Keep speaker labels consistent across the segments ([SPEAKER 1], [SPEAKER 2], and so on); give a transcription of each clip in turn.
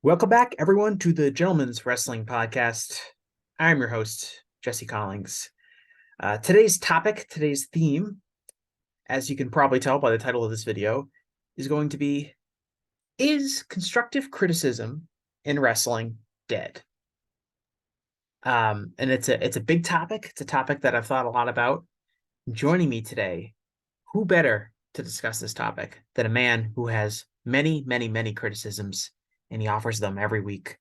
[SPEAKER 1] Welcome back, everyone, to the Gentleman's Wrestling Podcast. I'm your host, Jesse Collings. Today's theme, as you can probably tell by the title of this video, is going to be, is constructive criticism in wrestling dead? And it's a big topic. It's a topic that I've thought a lot about. Joining me today, who better to discuss this topic than a man who has many, many, many criticisms, and he offers them every week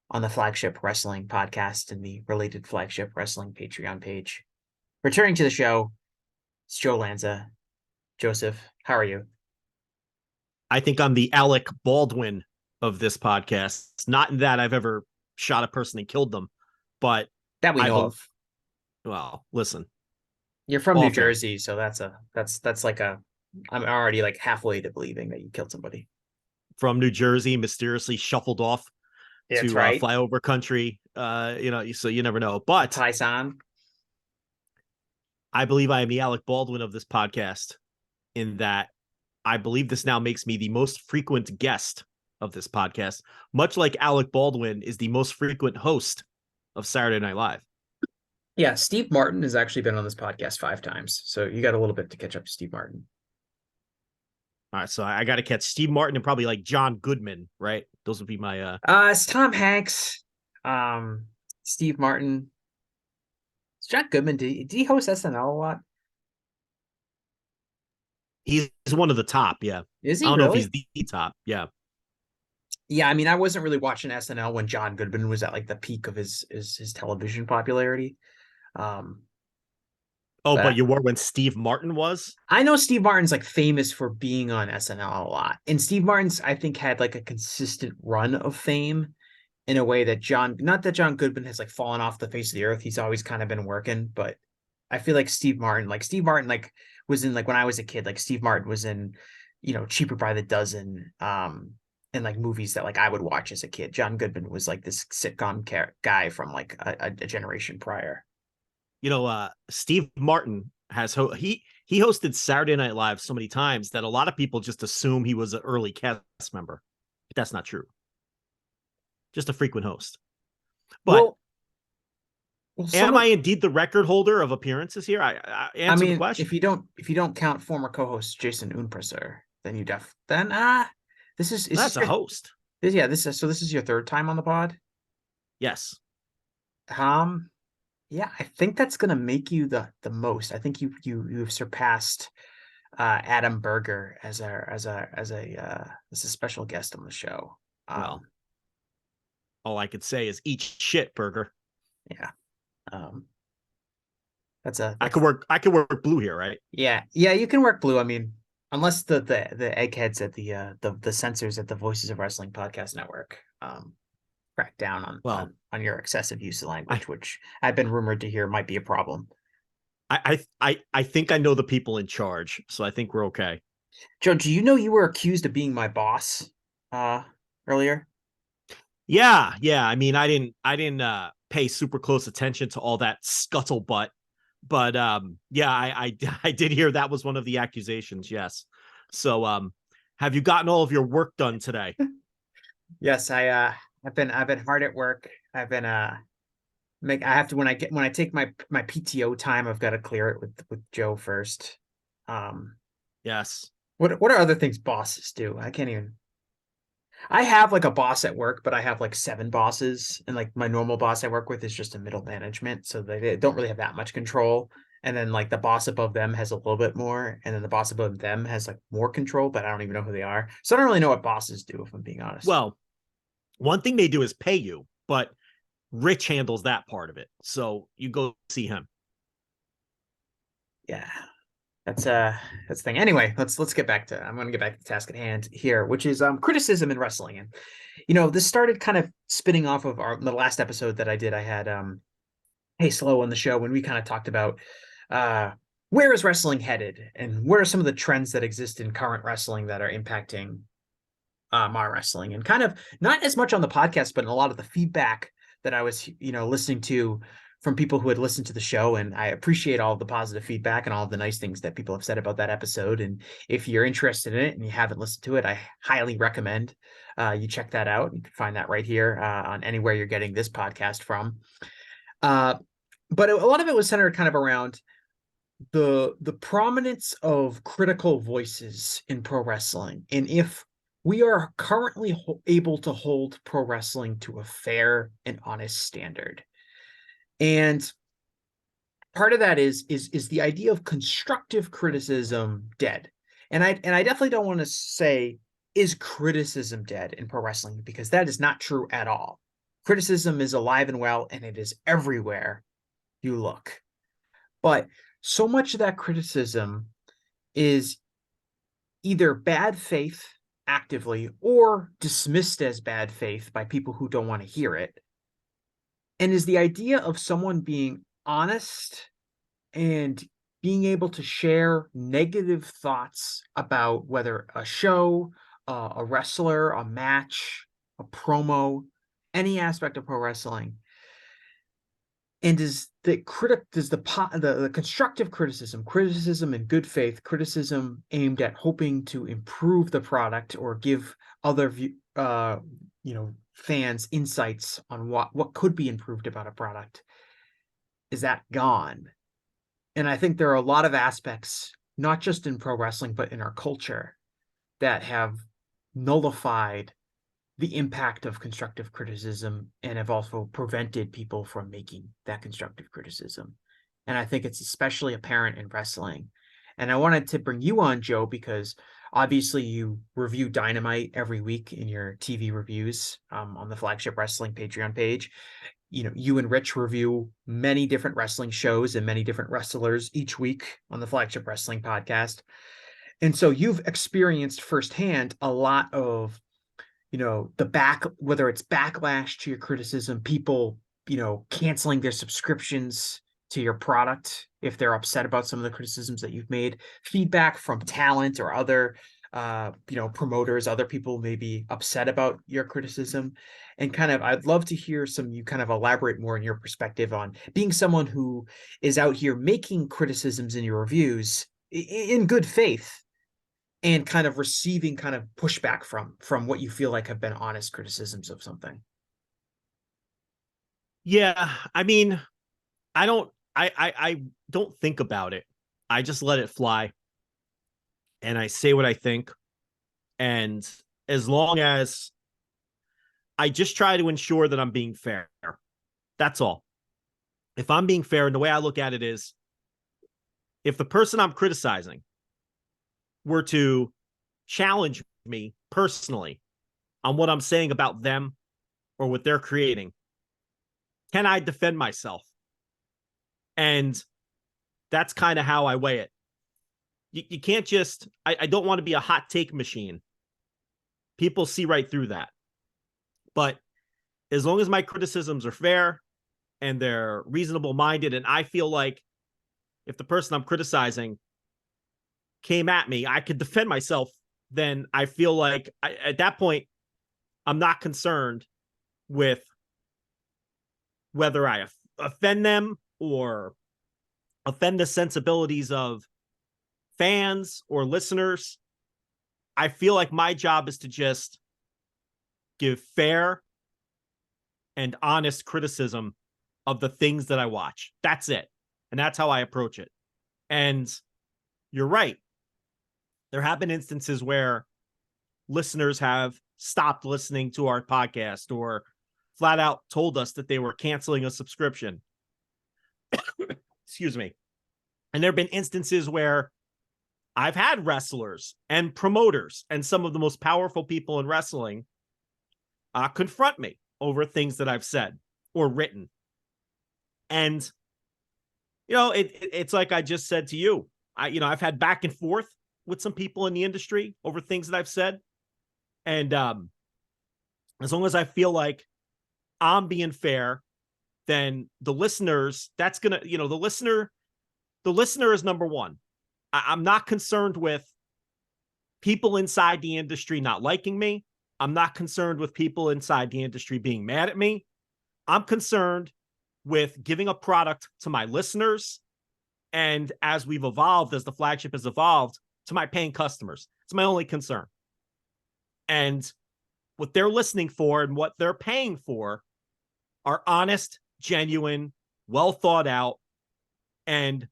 [SPEAKER 1] on the Flagship Wrestling Podcast and the related Flagship Wrestling Patreon page. Returning to the show, it's Joe Lanza. Joseph, how are you?
[SPEAKER 2] I think I'm the Alec Baldwin of this podcast. Not in that I've ever shot a person and killed them, but
[SPEAKER 1] That we
[SPEAKER 2] I
[SPEAKER 1] know
[SPEAKER 2] hope.
[SPEAKER 1] of.
[SPEAKER 2] Well, listen,
[SPEAKER 1] You're from New
[SPEAKER 2] often.
[SPEAKER 1] Jersey, so that's like a. I'm already like halfway to believing that you killed somebody.
[SPEAKER 2] From New Jersey, mysteriously shuffled off
[SPEAKER 1] That's
[SPEAKER 2] to
[SPEAKER 1] right.
[SPEAKER 2] flyover country. So you never know. But
[SPEAKER 1] Tyson.
[SPEAKER 2] I believe I am the Alec Baldwin of this podcast in that I believe this now makes me the most frequent guest of this podcast, much like Alec Baldwin is the most frequent host of Saturday Night Live.
[SPEAKER 1] Yeah, Steve Martin has actually been on this podcast 5 times, so you got a little bit to catch up to Steve Martin.
[SPEAKER 2] All right, so I got to catch Steve Martin and probably like John Goodman, right? Those would be my.
[SPEAKER 1] It's Tom Hanks, Steve Martin. It's John Goodman. Did he host SNL a lot?
[SPEAKER 2] He's one of the top, yeah.
[SPEAKER 1] Is
[SPEAKER 2] I
[SPEAKER 1] he
[SPEAKER 2] don't know if he's
[SPEAKER 1] really?
[SPEAKER 2] the top, yeah.
[SPEAKER 1] Yeah, I mean, I wasn't really watching SNL when John Goodman was at like the peak of his television popularity. Um,
[SPEAKER 2] Oh, but
[SPEAKER 1] but
[SPEAKER 2] you were when Steve Martin was?
[SPEAKER 1] I know Steve Martin's like famous for being on SNL a lot, and Steve Martin's I think had like a consistent run of fame in a way that not that John Goodman has like fallen off the face of the earth. He's always kind of been working, but I feel like Steve Martin like was in like when I was a kid, like Steve Martin was in, Cheaper by the Dozen, and like movies that like I would watch as a kid. John Goodman was like this sitcom guy from like a generation prior.
[SPEAKER 2] Steve Martin he hosted Saturday Night Live so many times that a lot of people just assume he was an early cast member. But that's not true. Just a frequent host. But
[SPEAKER 1] Well, well, some
[SPEAKER 2] am I
[SPEAKER 1] of
[SPEAKER 2] indeed the record holder of appearances here? I
[SPEAKER 1] I
[SPEAKER 2] answer the
[SPEAKER 1] mean,
[SPEAKER 2] question.
[SPEAKER 1] if you don't count former co-host Jason Unpresser, then you then is
[SPEAKER 2] That's
[SPEAKER 1] this
[SPEAKER 2] a
[SPEAKER 1] your
[SPEAKER 2] host.
[SPEAKER 1] yeah, this is your third time on the pod.
[SPEAKER 2] Yes.
[SPEAKER 1] Um, yeah, I think that's gonna make you the most. I think you've surpassed Adam Berger as a special guest on the show.
[SPEAKER 2] Well,
[SPEAKER 1] Um,
[SPEAKER 2] all I could say is eat shit, Burger.
[SPEAKER 1] yeah. Um,
[SPEAKER 2] I could work blue here, right?
[SPEAKER 1] yeah, you can work blue. I mean, unless the eggheads at the censors at the Voices of Wrestling Podcast Network crack down
[SPEAKER 2] Well,
[SPEAKER 1] on your excessive use of
[SPEAKER 2] I
[SPEAKER 1] language, which I've been rumored to hear might be a problem.
[SPEAKER 2] I think I know the people in charge, so I think we're okay.
[SPEAKER 1] Joe, do you know you were accused of being my boss earlier?
[SPEAKER 2] Yeah. I mean, I didn't pay super close attention to all that scuttlebutt, but yeah, I did hear that was one of the accusations. Yes. So have you gotten all of your work done today?
[SPEAKER 1] Yes, I've been hard at work. I've been I have to when I take my PTO time, I've got to clear it with Joe first. Um,
[SPEAKER 2] Yes.
[SPEAKER 1] what are other things bosses do? I can't even. I have like a boss at work, but I have like 7 bosses, and like my normal boss I work with is just a middle management, so they don't really have that much control. And then like the boss above them has a little bit more, and then the boss above them has like more control, but I don't even know who they are. So I don't really know what bosses do, if I'm being honest.
[SPEAKER 2] Well, one thing they do is pay you, but Rich handles that part of it. So you go see him.
[SPEAKER 1] Yeah, that's the thing. Anyway, let's get back to I'm going to get back to the task at hand here, which is criticism in wrestling. And this started kind of spinning off of the last episode that I did. I had Hey Slow on the show when we kind of talked about uh where is wrestling headed and what are some of the trends that exist in current wrestling that are impacting our wrestling, and kind of not as much on the podcast, but in a lot of the feedback that I was listening to from people who had listened to the show, and I appreciate all the positive feedback and all the nice things that people have said about that episode. And if you're interested in it and you haven't listened to it, I highly recommend you check that out. You can find that right here on anywhere you're getting this podcast from. But a lot of it was centered kind of around the prominence of critical voices in pro wrestling, and if we are currently able to hold pro wrestling to a fair and honest standard. And part of that is the idea of constructive criticism dead. And I definitely don't want to say is criticism dead in pro wrestling, because that is not true at all. Criticism is alive and well, and it is everywhere you look. But so much of that criticism is either bad faith actively or dismissed as bad faith by people who don't want to hear it. And is the idea of someone being honest and being able to share negative thoughts about whether a show, a wrestler, a match, a promo, any aspect of pro wrestling. And does the constructive criticism in good faith, criticism aimed at hoping to improve the product or give other fans insights on what could be improved about a product, is that gone? And I think there are a lot of aspects, not just in pro wrestling, but in our culture, that have nullified the impact of constructive criticism and have also prevented people from making that constructive criticism. And I think it's especially apparent in wrestling. And I wanted to bring you on, Joe, because obviously you review Dynamite every week in your TV reviews on the Flagship Wrestling Patreon page. You know, you and Rich review many different wrestling shows and many different wrestlers each week on the Flagship Wrestling podcast. And so you've experienced firsthand a lot of, whether it's backlash to your criticism, people, canceling their subscriptions to your product if they're upset about some of the criticisms that you've made, feedback from talent or other promoters, other people may be upset about your criticism. And kind of, I'd love to hear you kind of elaborate more on your perspective on being someone who is out here making criticisms in your reviews in good faith, and kind of receiving kind of pushback from what you feel like have been honest criticisms of something.
[SPEAKER 2] Yeah, I mean, I don't think about it. I just let it fly, and I say what I think. And as long as I just try to ensure that I'm being fair, that's all. If I'm being fair, and the way I look at it is, if the person I'm criticizing were to challenge me personally on what I'm saying about them or what they're creating, can I defend myself? And that's kind of how I weigh it. You can't just, I don't want to be a hot take machine. People see right through that. But as long as my criticisms are fair and they're reasonable minded, and I feel like if the person I'm criticizing came at me, I could defend myself, then I feel like at that point, I'm not concerned with whether I offend them or offend the sensibilities of fans or listeners. I feel like my job is to just give fair and honest criticism of the things that I watch. That's it. And that's how I approach it. And you're right. There have been instances where listeners have stopped listening to our podcast or flat out told us that they were canceling a subscription. Excuse me. And there have been instances where I've had wrestlers and promoters and some of the most powerful people in wrestling confront me over things that I've said or written. And, it's like I just said to you, I've had back and forth with some people in the industry over things that I've said. And as long as I feel like I'm being fair, then the listeners, that's going to, the listener is number one. I'm not concerned with people inside the industry not liking me. I'm not concerned with people inside the industry being mad at me. I'm concerned with giving a product to my listeners, and as we've evolved, as the flagship has evolved, to my paying customers. It's my only concern. And what they're listening for and what they're paying for are honest, genuine, well thought out, and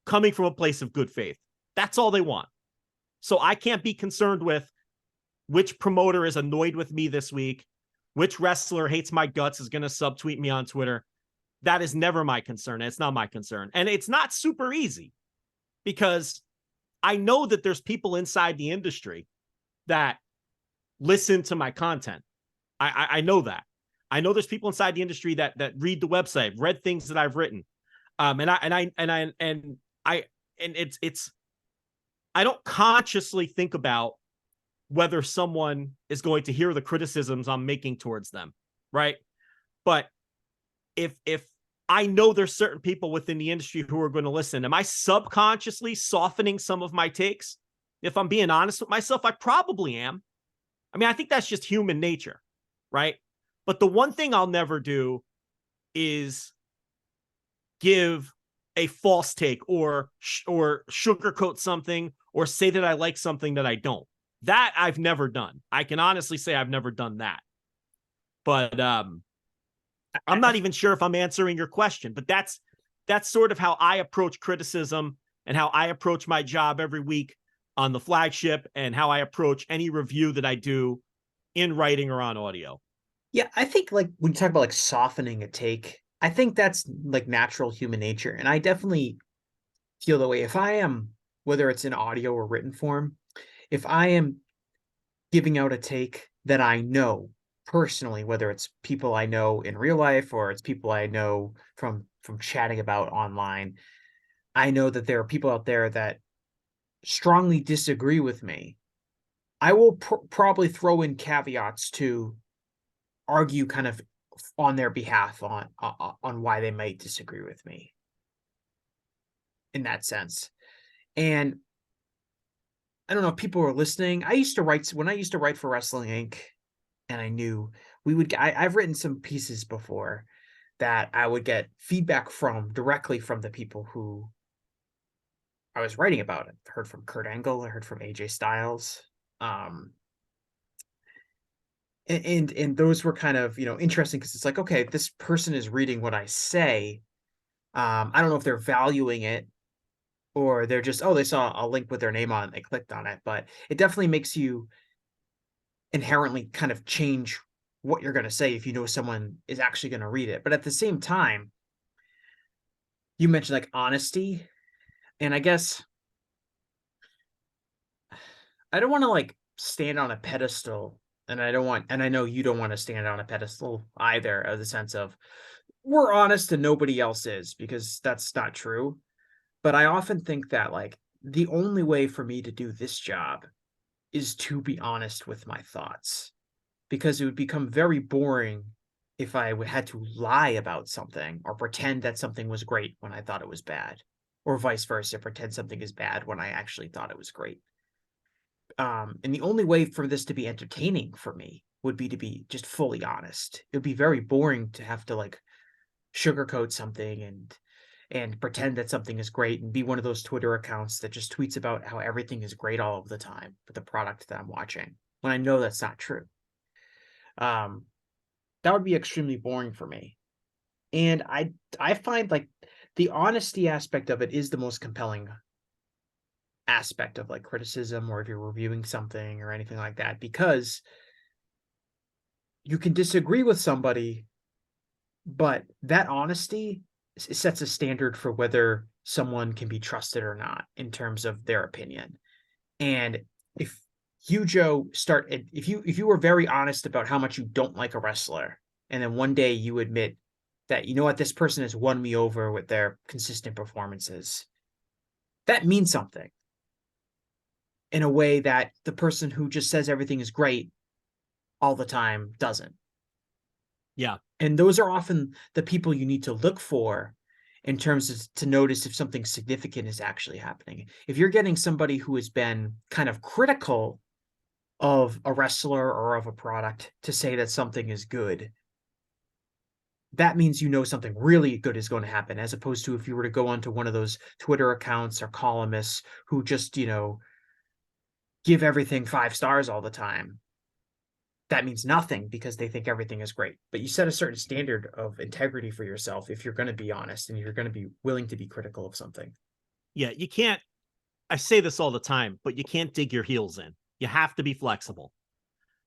[SPEAKER 2] coming from a place of good faith. That's all they want. So I can't be concerned with which promoter is annoyed with me this week, which wrestler hates my guts, is going to subtweet me on Twitter. That is never my concern. It's not my concern. And it's not super easy because I know that there's people inside the industry that listen to my content. I know that. I know there's people inside the industry that read the website, read things that I've written. It's I don't consciously think about whether someone is going to hear the criticisms I'm making towards them, right? But if I know there's certain people within the industry who are going to listen, am I subconsciously softening some of my takes? If I'm being honest with myself, I probably am. I mean, I think that's just human nature, right? But the one thing I'll never do is give a false take or sugarcoat something or say that I like something that I don't. That I've never done. I can honestly say I've never done that. But I'm not even sure if I'm answering your question, but that's sort of how I approach criticism and how I approach my job every week on the flagship and how I approach any review that I do in writing or on audio.
[SPEAKER 1] Yeah, I think like when you talk about like softening a take, I think that's like natural human nature. And I definitely feel the way if I am, whether it's in audio or written form, if I am giving out a take that I know personally, whether it's people I know in real life or it's people I know from chatting about online, I know that there are people out there that strongly disagree with me. I will probably throw in caveats to argue kind of on their behalf on why they might disagree with me in that sense. And I don't know if people are listening. I used to write when I used to write for Wrestling Inc. and I knew we would I've written some pieces before that I would get feedback from directly from the people who I was writing about. I heard from Kurt Angle, I heard from AJ Styles. And those were kind of, interesting because it's like, okay, this person is reading what I say. I don't know if they're valuing it or they're just, oh, they saw a link with their name on it, they clicked on it, but it definitely makes you inherently kind of change what you're going to say if you know someone is actually going to read it. But at the same time, you mentioned like honesty, and I guess I don't want to like stand on a pedestal, and I know you don't want to stand on a pedestal either, of the sense of we're honest and nobody else is, because that's not true. But I often think that like the only way for me to do this job is to be honest with my thoughts, because it would become very boring if I had to lie about something or pretend that something was great when I thought it was bad, or vice versa, pretend something is bad when I actually thought it was great. And the only way for this to be entertaining for me would be to be just fully honest. It would be very boring to have to like sugarcoat something and pretend that something is great and be one of those Twitter accounts that just tweets about how everything is great all of the time with the product that I'm watching, when I know that's not true. That would be extremely boring for me. And I find like the honesty aspect of it is the most compelling aspect of like criticism, or if you're reviewing something or anything like that, because you can disagree with somebody, but that honesty sets a standard for whether someone can be trusted or not in terms of their opinion. And if if you were very honest about how much you don't like a wrestler, and then one day you admit that, you know what, this person has won me over with their consistent performances, that means something in a way that the person who just says everything is great all the time doesn't.
[SPEAKER 2] Yeah.
[SPEAKER 1] And those are often the people you need to look for in terms of to notice if something significant is actually happening. If you're getting somebody who has been kind of critical of a wrestler or of a product to say that something is good, that means you know something really good is going to happen, as opposed to if you were to go onto one of those Twitter accounts or columnists who just, give everything 5 stars all the time. That means nothing because they think everything is great. But you set a certain standard of integrity for yourself if you're going to be honest and you're going to be willing to be critical of something.
[SPEAKER 2] Yeah, you can't, I say this all the time, but you can't dig your heels in. You have to be flexible,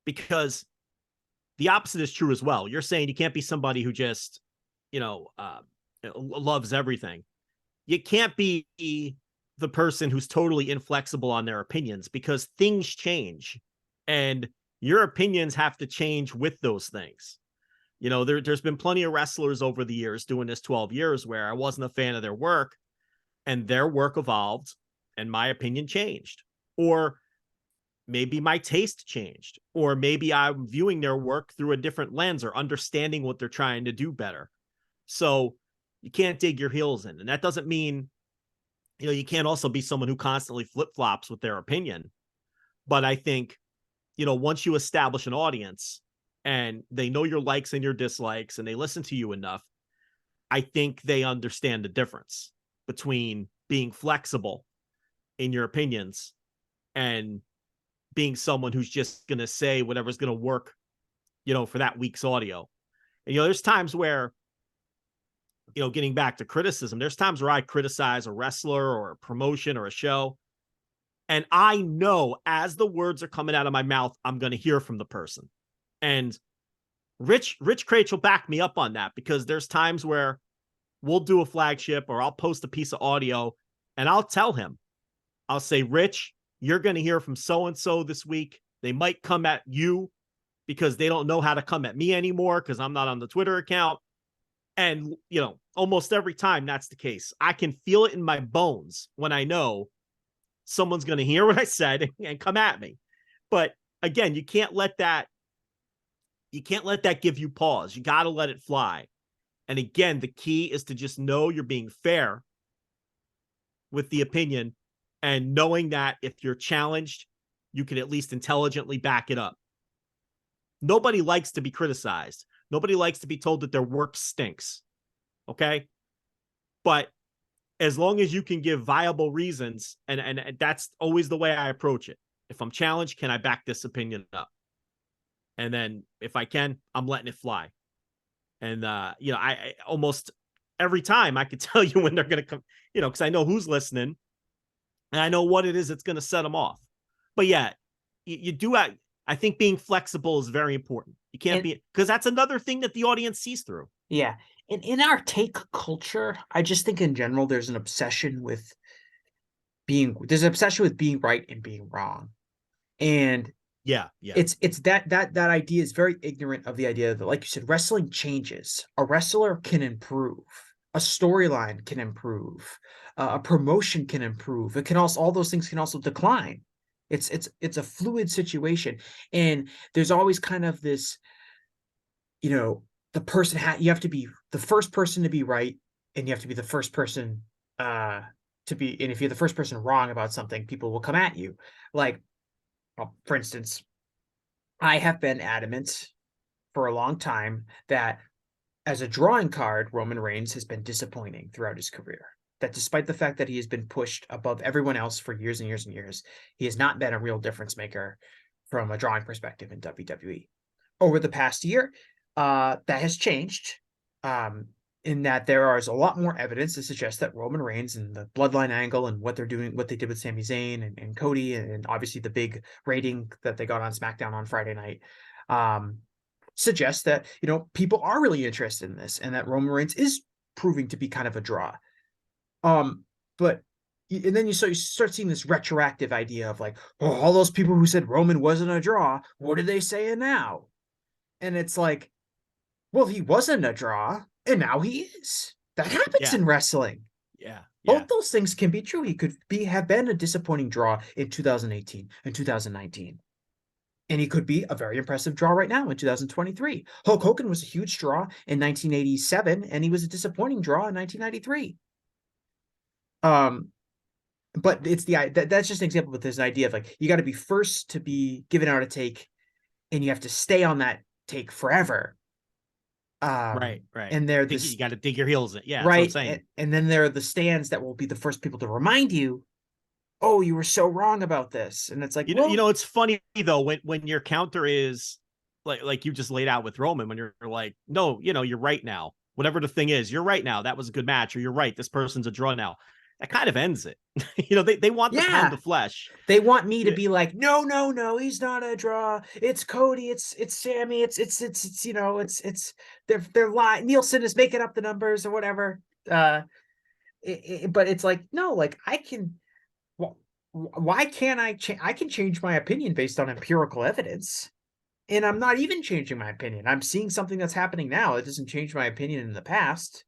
[SPEAKER 2] because the opposite is true as well. You're saying you can't be somebody who just, you know, uh, loves everything. You can't be the person who's totally inflexible on their opinions, because things change and your opinions have to change with those things. There's been plenty of wrestlers over the years doing this 12 years where I wasn't a fan of their work, and their work evolved and my opinion changed. Or maybe my taste changed, or maybe I'm viewing their work through a different lens or understanding what they're trying to do better. So you can't dig your heels in. And that doesn't mean, you can't also be someone who constantly flip flops with their opinion. But I think, once you establish an audience and they know your likes and your dislikes and they listen to you enough, I think they understand the difference between being flexible in your opinions and being someone who's just going to say whatever's going to work, for that week's audio. And, there's times where, getting back to criticism, there's times where I criticize a wrestler or a promotion or a show, and I know as the words are coming out of my mouth, I'm going to hear from the person. And Rich Craich will back me up on that, because there's times where we'll do a flagship or I'll post a piece of audio and I'll tell him, I'll say, Rich, you're going to hear from so-and-so this week. They might come at you because they don't know how to come at me anymore because I'm not on the Twitter account. And, almost every time that's the case. I can feel it in my bones when I know someone's going to hear what I said and come at me. But again, you can't let that give you pause. You got to let it fly. And again, the key is to just know you're being fair with the opinion, and knowing that if you're challenged, you can at least intelligently back it up. Nobody likes to be criticized. Nobody likes to be told that their work stinks. Okay? But as long as you can give viable reasons, and that's always the way I approach it. If I'm challenged, can I back this opinion up? And then if I can, I'm letting it fly. And, I almost every time I could tell you when they're going to come, because I know who's listening and I know what it is that's going to set them off. But yeah, you do. I think being flexible is very important. You can't be, because that's another thing that the audience sees through.
[SPEAKER 1] Yeah. And in our take culture, I just think in general, there's an obsession with being right and being wrong. And
[SPEAKER 2] yeah.
[SPEAKER 1] It's that idea is very ignorant of the idea that, like you said, wrestling changes. A wrestler can improve. A storyline can improve. A promotion can improve. It can also, all those things can also decline. It's a fluid situation, and there's always kind of this, the person you have to be the first person to be right, and you have to be the first person to be. And if you're the first person wrong about something, people will come at you. Like, well, for instance, I have been adamant for a long time that as a drawing card, Roman Reigns has been disappointing throughout his career. That despite the fact that he has been pushed above everyone else for years and years and years, he has not been a real difference maker from a drawing perspective in WWE. Over the past year, that has changed, in that there is a lot more evidence to suggest that Roman Reigns and the bloodline angle and what they're doing, what they did with Sami Zayn and Cody, and obviously the big rating that they got on SmackDown on Friday night, suggests that, people are really interested in this, and that Roman Reigns is proving to be kind of a draw. But and then you start seeing this retroactive idea of like, oh, all those people who said Roman wasn't a draw, what are they saying now? And it's like, well, he wasn't a draw, and now he is. That happens in wrestling.
[SPEAKER 2] Yeah.
[SPEAKER 1] Both those things can be true. He could have been a disappointing draw in 2018 and 2019. And he could be a very impressive draw right now in 2023. Hulk Hogan was a huge draw in 1987, and he was a disappointing draw in 1993. But it's that's just an example. But there's an idea of like, you got to be first to be given out a take, and you have to stay on that take forever.
[SPEAKER 2] Right, right.
[SPEAKER 1] And they're
[SPEAKER 2] You
[SPEAKER 1] this
[SPEAKER 2] got to dig your heels in. Yeah, that's what I'm
[SPEAKER 1] right,
[SPEAKER 2] saying.
[SPEAKER 1] and then there are the stands that will be the first people to remind you, oh, you were so wrong about this, and it's like, well,
[SPEAKER 2] It's funny though when your counter is like you just laid out with Roman, when you're like, no, you're right now. Whatever the thing is, you're right now. That was a good match, or you're right. This person's a draw now. That kind of ends it. They want the pound
[SPEAKER 1] yeah,
[SPEAKER 2] of flesh.
[SPEAKER 1] they want me to
[SPEAKER 2] Yeah,
[SPEAKER 1] be like, no, no, no, he's not a draw. It's Cody. It's Sammy. It's it's they're lying. Nielsen is making up the numbers or whatever. But it's like, no, like I can. Well, why can't I? I can change my opinion based on empirical evidence, and I'm not even changing my opinion. I'm seeing something that's happening now. It doesn't change my opinion in the past.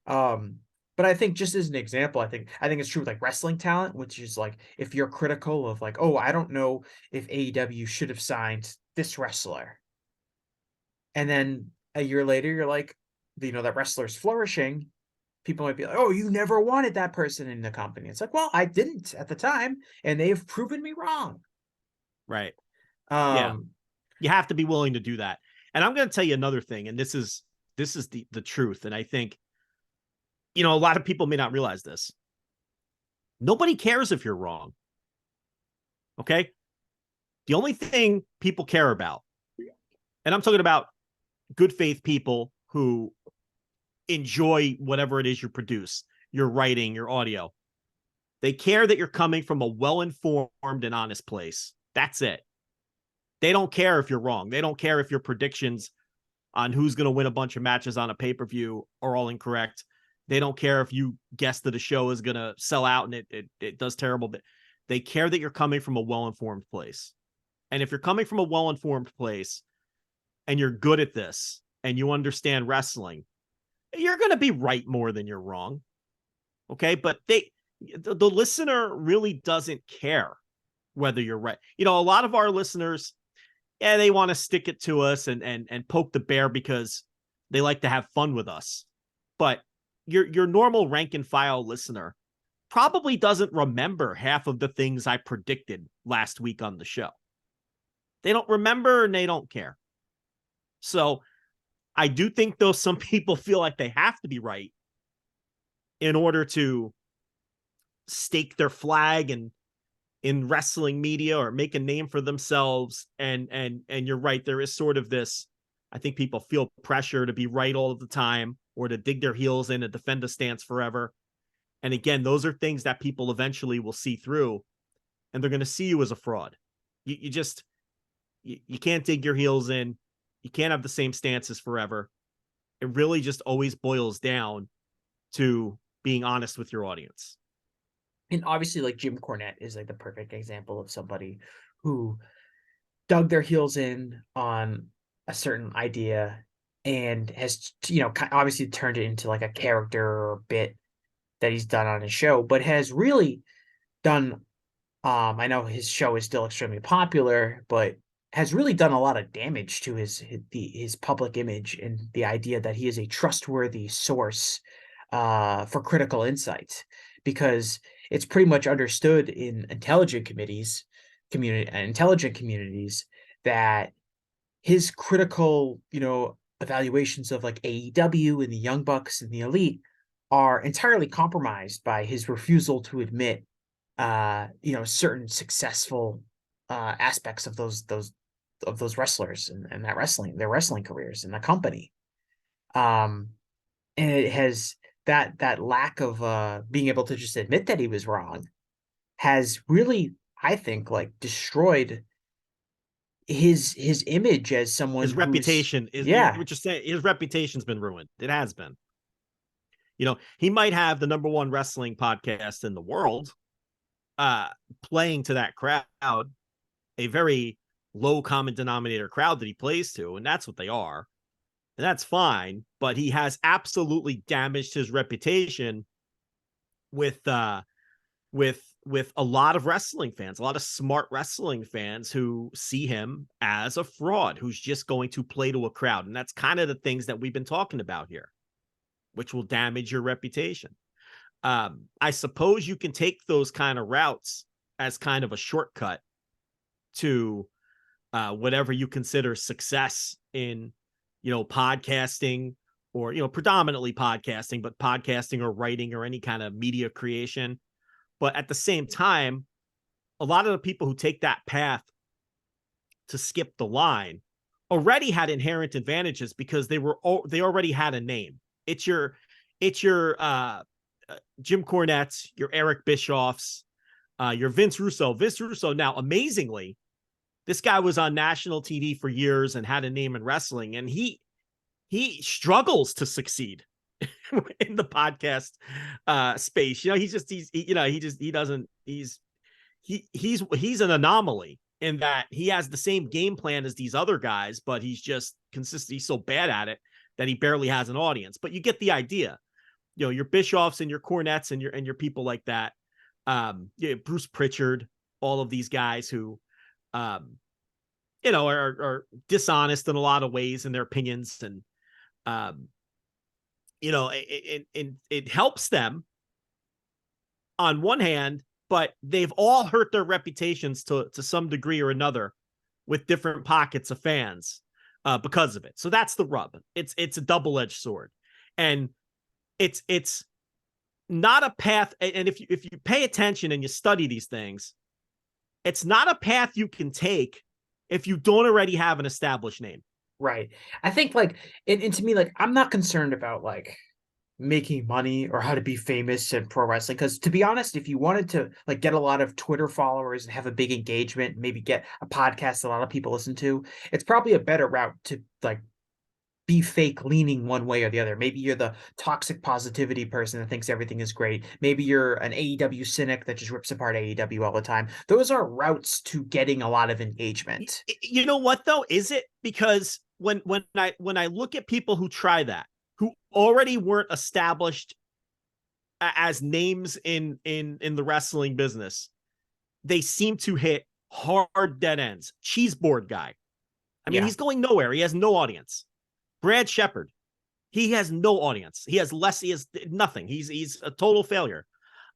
[SPEAKER 1] Um, but I think just as an example, I think it's true with like wrestling talent, which is like if you're critical of like, oh, I don't know if AEW should have signed this wrestler, and then a year later you're like, that wrestler's flourishing. People might be like, oh, you never wanted that person in the company. It's like, well, I didn't at the time, and they have proven me wrong.
[SPEAKER 2] right. Yeah,
[SPEAKER 1] Um,
[SPEAKER 2] you have to be willing to do that. And I'm going to tell you another thing, and this is the truth. And I think a lot of people may not realize this. Nobody cares if you're wrong. Okay. The only thing people care about, and I'm talking about good faith people who enjoy whatever it is you produce, your writing, your audio. They care that you're coming from a well-informed and honest place. That's it. They don't care if you're wrong. They don't care if your predictions on who's going to win a bunch of matches on a pay-per-view are all incorrect. They don't care if you guess that a show is going to sell out and it does terrible. But they care that you're coming from a well-informed place. And if you're coming from a well-informed place and you're good at this and you understand wrestling, you're going to be right more than you're wrong. Okay. But the listener really doesn't care whether you're right. A lot of our listeners, yeah, they want to stick it to us and poke the bear because they like to have fun with us. But your normal rank and file listener probably doesn't remember half of the things I predicted last week on the show. They don't remember and they don't care. So I do think, though, some people feel like they have to be right in order to stake their flag and in wrestling media or make a name for themselves. And you're right, there is sort of this, I think people feel pressure to be right all of the time or to dig their heels in and defend a stance forever. And again, those are things that people eventually will see through, and they're going to see you as a fraud. You just you can't dig your heels in. You can't have the same stances forever. It really just always boils down to being honest with your audience.
[SPEAKER 1] and obviously, like Jim Cornette is like the perfect example of somebody who dug their heels in on a certain idea and has, obviously turned it into like a character or bit that he's done on his show, but has really done. I know his show is still extremely popular, but has really done a lot of damage to his public image and the idea that he is a trustworthy source for critical insight, because it's pretty much understood in intelligent communities that his critical, evaluations of like AEW and the Young Bucks and the Elite are entirely compromised by his refusal to admit certain successful aspects of those wrestlers and their wrestling careers in the company. Um and it has that lack of being able to just admit that he was wrong has really, I think, like destroyed his image as someone
[SPEAKER 2] His
[SPEAKER 1] who's,
[SPEAKER 2] reputation is,
[SPEAKER 1] yeah,
[SPEAKER 2] what you're saying, his reputation's been ruined. It has been. He might have the number one wrestling podcast in the world, uh, playing to that crowd, a very low common denominator crowd that he plays to, and that's what they are. And that's fine, but he has absolutely damaged his reputation with with a lot of wrestling fans, a lot of smart wrestling fans who see him as a fraud who's just going to play to a crowd. And that's kind of the things that we've been talking about here, which will damage your reputation. I suppose you can take those kind of routes as kind of a shortcut to whatever you consider success in podcasting or, predominantly podcasting, but podcasting or writing or any kind of media creation. But at the same time, a lot of the people who take that path to skip the line already had inherent advantages because they already had a name. It's your Jim Cornette's, your Eric Bischoff's, your Vince Russo. Vince Russo, now amazingly, this guy was on national TV for years and had a name in wrestling, and he struggles to succeed in the podcast space. He's an anomaly in that he has the same game plan as these other guys, but he's just consistent. He's so bad at it that he barely has an audience. But you get the idea. Your Bischoffs and your Cornettes and your people like that. Bruce Pritchard, all of these guys who, are dishonest in a lot of ways in their opinions, and it helps them on one hand, but they've all hurt their reputations to some degree or another with different pockets of fans because of it. So that's the rub. It's a double-edged sword, and it's not a path. And if you pay attention and you study these things, it's not a path you can take if you don't already have an established name.
[SPEAKER 1] Right. I think and to me, I'm not concerned about making money or how to be famous in pro wrestling. Because to be honest, if you wanted to get a lot of Twitter followers and have a big engagement, maybe get a podcast a lot of people listen to, it's probably a better route to be fake leaning one way or the other. Maybe you're the toxic positivity person that thinks everything is great. Maybe you're an AEW cynic that just rips apart AEW all the time. Those are routes to getting a lot of engagement.
[SPEAKER 2] You know what though? Is it because when I look at people who try that, who already weren't established as names in the wrestling business, they seem to hit hard dead ends. Cheeseboard guy. I mean, he's going nowhere. He has no audience. Brad Shepard, he has no audience. He has nothing. He's a total failure.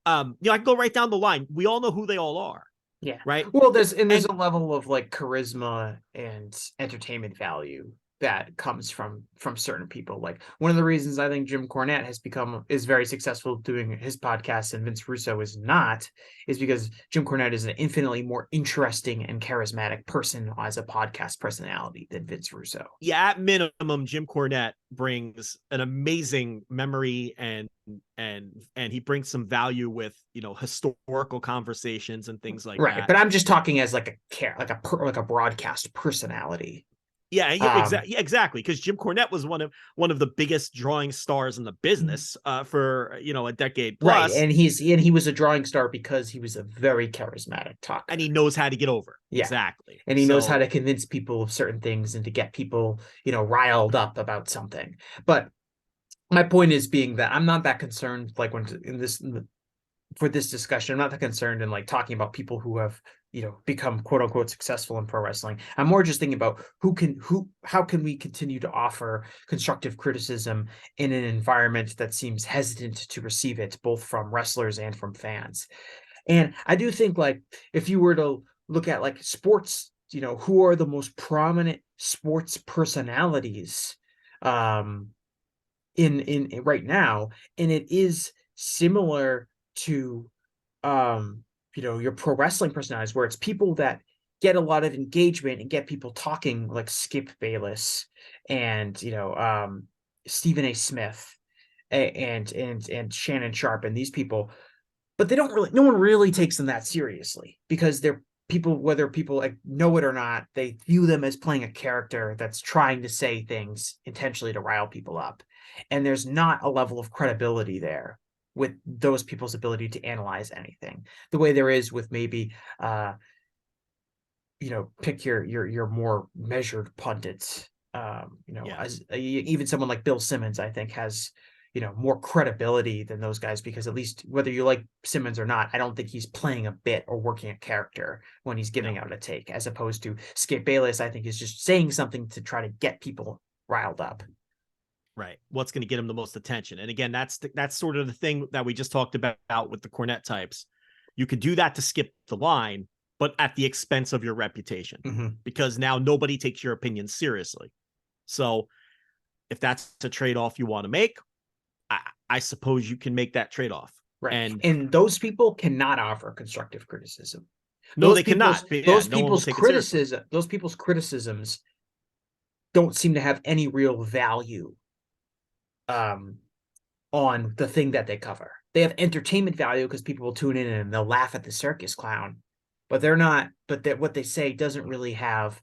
[SPEAKER 2] I can go right down the line. We all know who they all are.
[SPEAKER 1] Yeah.
[SPEAKER 2] Right.
[SPEAKER 1] Well, there's a level of charisma and entertainment value that comes from certain people. One of the reasons I think Jim Cornette is very successful doing his podcast and Vince Russo is not, is because Jim Cornette is an infinitely more interesting and charismatic person as a podcast personality than Vince Russo.
[SPEAKER 2] Yeah, at minimum, Jim Cornette brings an amazing memory and he brings some value with historical conversations and things like that.
[SPEAKER 1] Right, but I'm just talking as a broadcast personality.
[SPEAKER 2] Yeah, exactly. Because Jim Cornette was one of the biggest drawing stars in the business for a decade plus.
[SPEAKER 1] Right, and he was a drawing star because he was a very charismatic talker,
[SPEAKER 2] and he knows how to get over.
[SPEAKER 1] Yeah.
[SPEAKER 2] Exactly,
[SPEAKER 1] and he knows how to convince people of certain things and to get people riled up about something. But my point is being that I'm not that concerned. For this discussion, I'm not that concerned in talking about people who have become quote unquote successful in pro wrestling. I'm more just thinking about how can we continue to offer constructive criticism in an environment that seems hesitant to receive it, both from wrestlers and from fans. And I do think if you were to look at sports, who are the most prominent sports personalities in right now, and it is similar to your pro wrestling personalities, where it's people that get a lot of engagement and get people talking, like Skip Bayless and Stephen A. Smith and Shannon Sharp and these people, but no one really takes them that seriously because they're people, whether people know it or not, they view them as playing a character that's trying to say things intentionally to rile people up, and there's not a level of credibility there with those people's ability to analyze anything the way there is with maybe pick your more measured pundits. As even someone like Bill Simmons, I think has more credibility than those guys, because at least whether you like Simmons or not, I don't think he's playing a bit or working a character when he's giving out a take, as opposed to Skip Bayless, I think, is just saying something to try to get people riled up.
[SPEAKER 2] Right. What's going to get him the most attention? And again, that's sort of the thing that we just talked about with the Cornette types. You could do that to skip the line, but at the expense of your reputation, because now nobody takes your opinion seriously. So if that's a trade-off you want to make, I suppose you can make that trade-off.
[SPEAKER 1] Right.
[SPEAKER 2] And
[SPEAKER 1] And those people cannot offer constructive criticism.
[SPEAKER 2] no, they cannot. Yeah, no one will take it seriously.
[SPEAKER 1] Those people's criticisms don't seem to have any real value um on the thing that they cover. They have entertainment value because people will tune in and they'll laugh at the circus clown, but they're not. But that what they say doesn't really have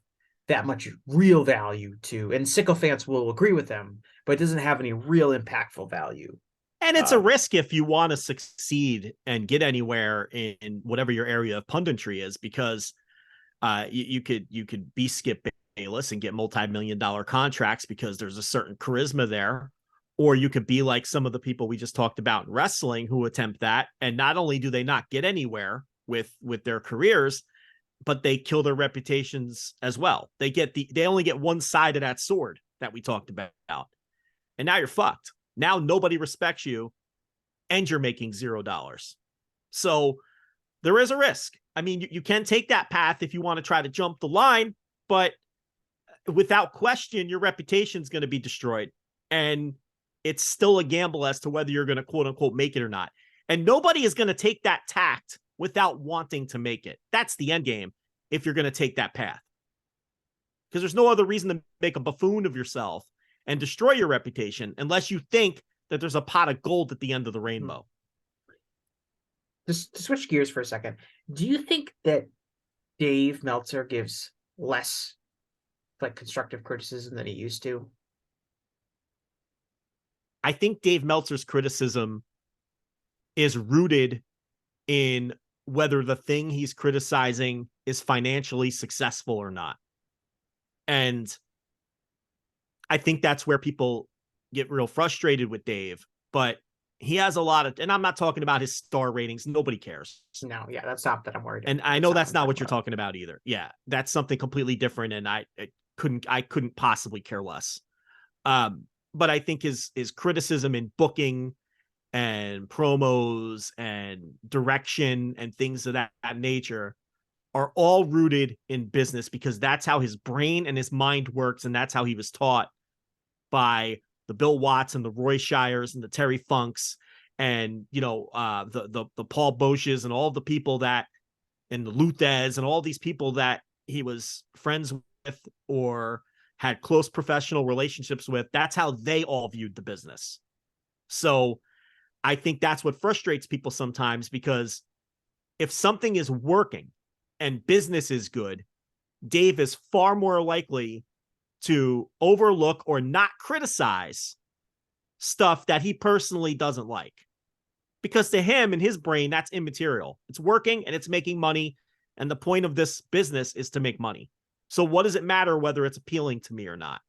[SPEAKER 1] that much real value to. And sycophants will agree with them, but it doesn't have any real impactful value.
[SPEAKER 2] And it's a risk if you want to succeed and get anywhere in whatever your area of punditry is, because you could be Skip Bayless and get multi-million-dollar contracts because there's a certain charisma there. Or you could be like some of the people we just talked about in wrestling who attempt that. And not only do they not get anywhere with their careers, but they kill their reputations as well. They only get one side of that sword that we talked about. And now you're fucked. Now nobody respects you and you're making $0. So there is a risk. I mean, you can take that path if you want to try to jump the line, but without question, your reputation is going to be destroyed. And it's still a gamble as to whether you're going to quote unquote make it or not. And nobody is going to take that tact without wanting to make it. That's the end game if you're going to take that path. Because there's no other reason to make a buffoon of yourself and destroy your reputation unless you think that there's a pot of gold at the end of the rainbow.
[SPEAKER 1] Just to switch gears for a second, do you think that Dave Meltzer gives less like constructive criticism than he used to?
[SPEAKER 2] I think Dave Meltzer's criticism is rooted in whether the thing he's criticizing is financially successful or not. And I think that's where people get real frustrated with Dave, but he has a lot of, and I'm not talking about his star ratings. Nobody cares.
[SPEAKER 1] No, yeah, that's not that I'm worried about.
[SPEAKER 2] And I know that's not what you're talking about either. Yeah, that's something completely different. And I couldn't possibly care less. But I think his criticism in booking and promos and direction and things of that nature are all rooted in business, because that's how his brain and his mind works. And that's how he was taught by the Bill Watts and the Roy Shires and the Terry Funks and, the Paul Boches and all the people that, and the Luthez and all these people that he was friends with or had close professional relationships with. That's how they all viewed the business. So I think that's what frustrates people sometimes, because if something is working and business is good, Dave is far more likely to overlook or not criticize stuff that he personally doesn't like. Because to him, in his brain, that's immaterial. It's working and it's making money. And the point of this business is to make money. So what does it matter whether it's appealing to me or not?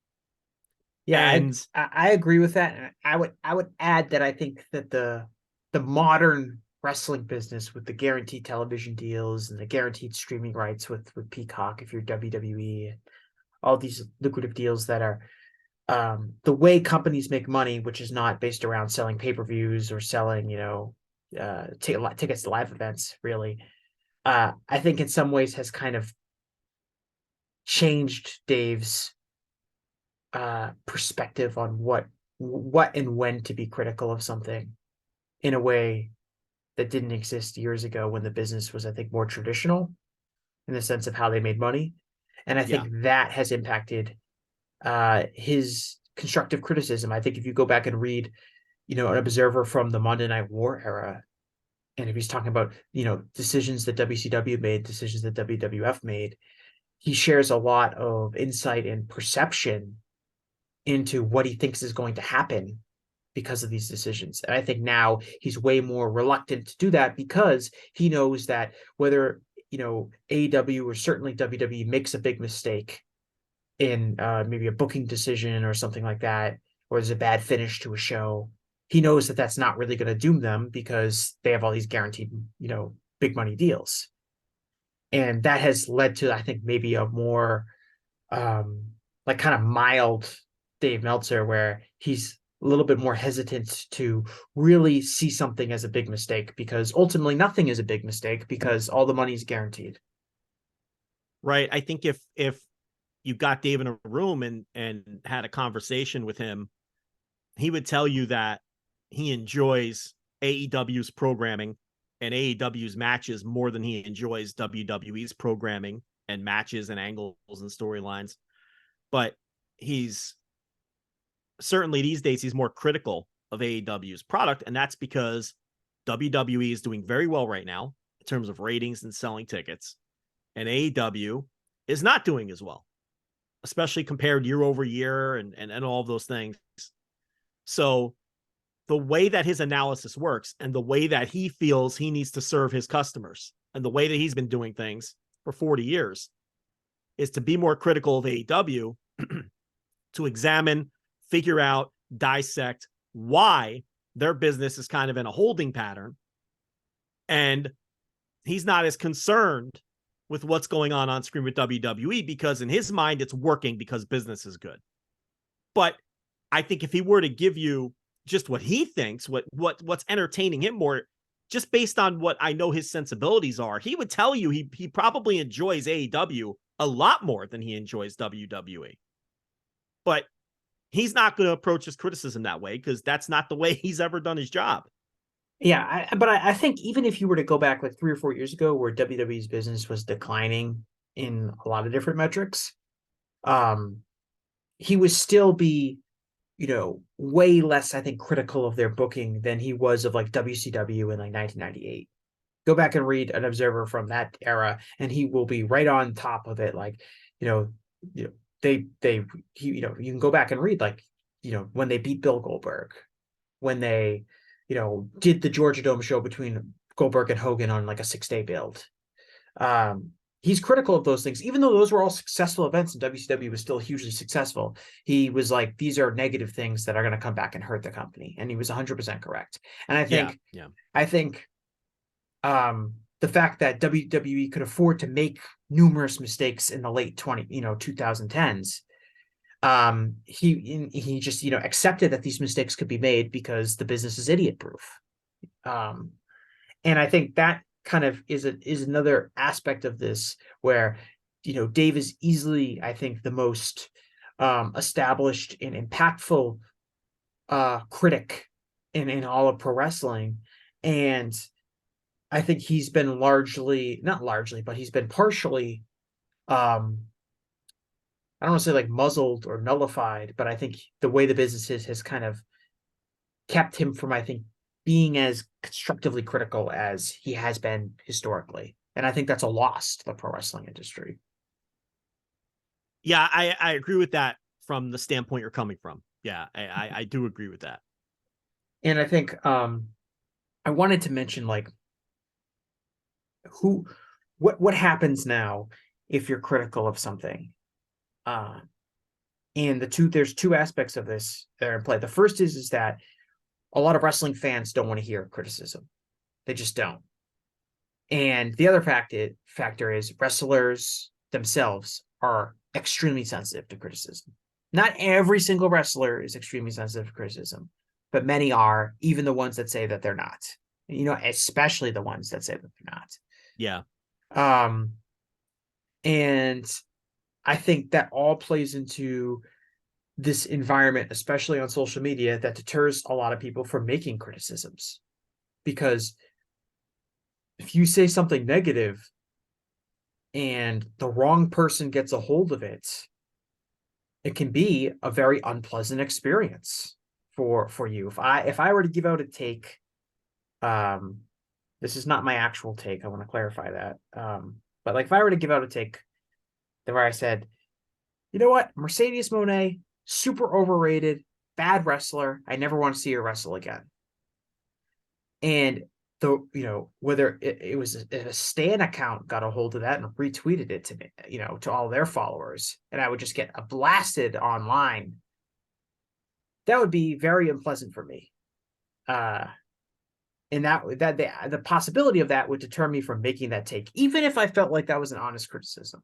[SPEAKER 1] Yeah,
[SPEAKER 2] and
[SPEAKER 1] I agree with that. And I would add that I think that the modern wrestling business with the guaranteed television deals and the guaranteed streaming rights with Peacock, if you're WWE, all these lucrative deals that are the way companies make money, which is not based around selling pay-per-views or selling, tickets to live events, really. I think in some ways has kind of changed Dave's perspective on what and when to be critical of something in a way that didn't exist years ago when the business was, I think, more traditional in the sense of how they made money. And I think that has impacted his constructive criticism. I think if you go back and read, an observer from the Monday Night War era, and if he's talking about, decisions that WCW made, decisions that WWF made, he shares a lot of insight and perception into what he thinks is going to happen because of these decisions. And I think now he's way more reluctant to do that because he knows that whether, AEW or certainly WWE makes a big mistake in maybe a booking decision or something like that, or there's a bad finish to a show, he knows that that's not really going to doom them because they have all these guaranteed, big money deals. And that has led to, I think, maybe a more kind of mild Dave Meltzer, where he's a little bit more hesitant to really see something as a big mistake, because ultimately nothing is a big mistake because all the money is guaranteed.
[SPEAKER 2] Right. I think if you got Dave in a room and had a conversation with him, he would tell you that he enjoys AEW's programming and AEW's matches more than he enjoys WWE's programming and matches and angles and storylines. But he's certainly these days he's more critical of AEW's product, and that's because WWE is doing very well right now in terms of ratings and selling tickets, and AEW is not doing as well, especially compared year over year and all of those things. So the way that his analysis works and the way that he feels he needs to serve his customers and the way that he's been doing things for 40 years is to be more critical of AEW, to examine, figure out, dissect why their business is kind of in a holding pattern. And he's not as concerned with what's going on screen with WWE because in his mind, it's working because business is good. But I think if he were to give you just what he thinks, what's entertaining him more, just based on what I know his sensibilities are, he would tell you he probably enjoys AEW a lot more than he enjoys WWE. But he's not going to approach his criticism that way because that's not the way he's ever done his job.
[SPEAKER 1] Yeah, but I think even if you were to go back like 3 or 4 years ago, where WWE's business was declining in a lot of different metrics, um, he would still be, way less, I think, critical of their booking than he was of like WCW in like 1998. Go back and read an Observer from that era, and he will be right on top of it. Like, you know, you know, you can go back and read like, when they beat Bill Goldberg, when they, did the Georgia Dome show between Goldberg and Hogan on like a 6-day build. Um, he's critical of those things, even though those were all successful events and WCW was still hugely successful. He was like, these are negative things that are going to come back and hurt the company. And he was 100% correct. And I think the fact that WWE could afford to make numerous mistakes in the late 2010s, he just, accepted that these mistakes could be made because the business is idiot proof. And I think that kind of is another aspect of this where, Dave is easily, I think, the most established and impactful critic in all of pro wrestling. And I think he's been not largely, but he's been partially, I don't want to say like muzzled or nullified, but I think the way the business is has kind of kept him from, I think, being as constructively critical as he has been historically. And I think that's a loss to the pro wrestling industry.
[SPEAKER 2] Yeah, I agree with that from the standpoint you're coming from. Yeah, I do agree with that.
[SPEAKER 1] And I think I wanted to mention like what happens now if you're critical of something. And there's two aspects of this that are in play. The first is that a lot of wrestling fans don't want to hear criticism. They just don't. And the other factor is wrestlers themselves are extremely sensitive to criticism. Not every single wrestler is extremely sensitive to criticism, but many are, even the ones that say that they're not. Especially the ones that say that they're not.
[SPEAKER 2] Yeah.
[SPEAKER 1] And I think that all plays into this environment, especially on social media, that deters a lot of people from making criticisms. Because if you say something negative and the wrong person gets a hold of it, it can be a very unpleasant experience for you. If I were to give out a take, this is not my actual take, I want to clarify that. But like if I were to give out a take where I said, you know what, Mercedes Moné, super overrated, bad wrestler, I never want to see her wrestle again. And whether it was a Stan account got a hold of that and retweeted it to me, to all their followers, and I would just get blasted online, that would be very unpleasant for me. And that the possibility of that would deter me from making that take, even if I felt like that was an honest criticism.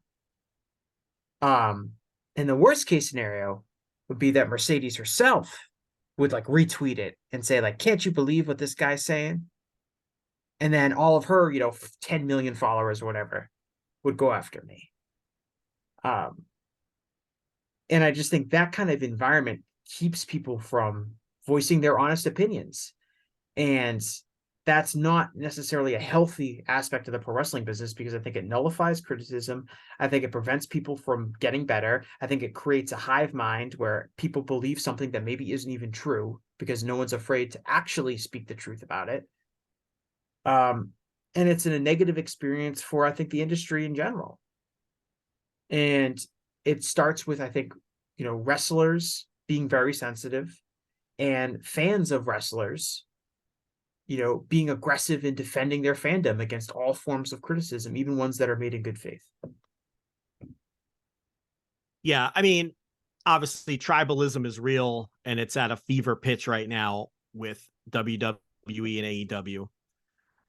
[SPEAKER 1] And the worst case scenario would be that Mercedes herself would like retweet it and say like, can't you believe what this guy's saying? And then all of her, 10 million followers or whatever would go after me. And I just think that kind of environment keeps people from voicing their honest opinions. And that's not necessarily a healthy aspect of the pro wrestling business, because I think it nullifies criticism. I think it prevents people from getting better. I think it creates a hive mind where people believe something that maybe isn't even true because no one's afraid to actually speak the truth about it. Um, and it's a negative experience for, I think, the industry in general. And it starts with, I think, wrestlers being very sensitive, and fans of wrestlers, being aggressive in defending their fandom against all forms of criticism, even ones that are made in good faith.
[SPEAKER 2] Yeah, I mean, obviously tribalism is real and it's at a fever pitch right now with WWE and AEW.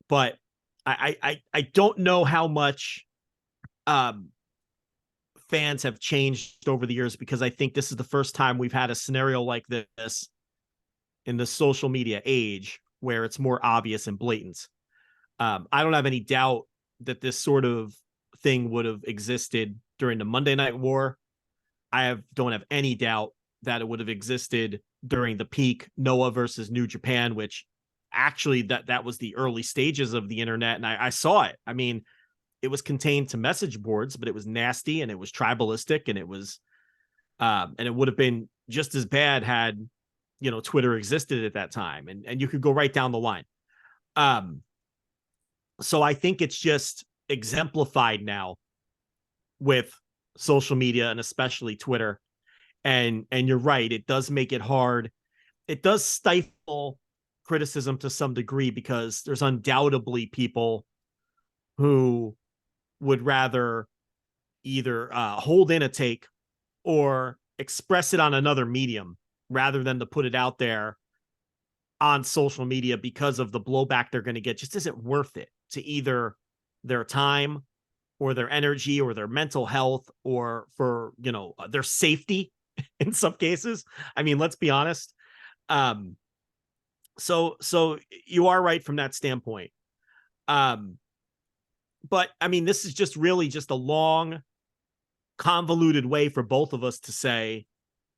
[SPEAKER 2] But I don't know how much um fans have changed over the years, because I think this is the first time we've had a scenario like this in the social media age where it's more obvious and blatant. I don't have any doubt that this sort of thing would have existed during the Monday Night War. Don't have any doubt that it would have existed during the peak Noah versus New Japan, which actually that was the early stages of the internet, and I saw it. I mean, it was contained to message boards, but it was nasty and it was tribalistic, and it was and it would have been just as bad had Twitter existed at that time, and you could go right down the line. Um, so I think it's just exemplified now with social media and especially Twitter. And you're right, it does make it hard. It does stifle criticism to some degree, because there's undoubtedly people who would rather either hold in a take or express it on another medium rather than to put it out there on social media, because of the blowback they're going to get just isn't worth it to either their time or their energy or their mental health, or for their safety in some cases. I mean, let's be honest. um so you are right from that standpoint. um but I mean, this is just really just a long convoluted way for both of us to say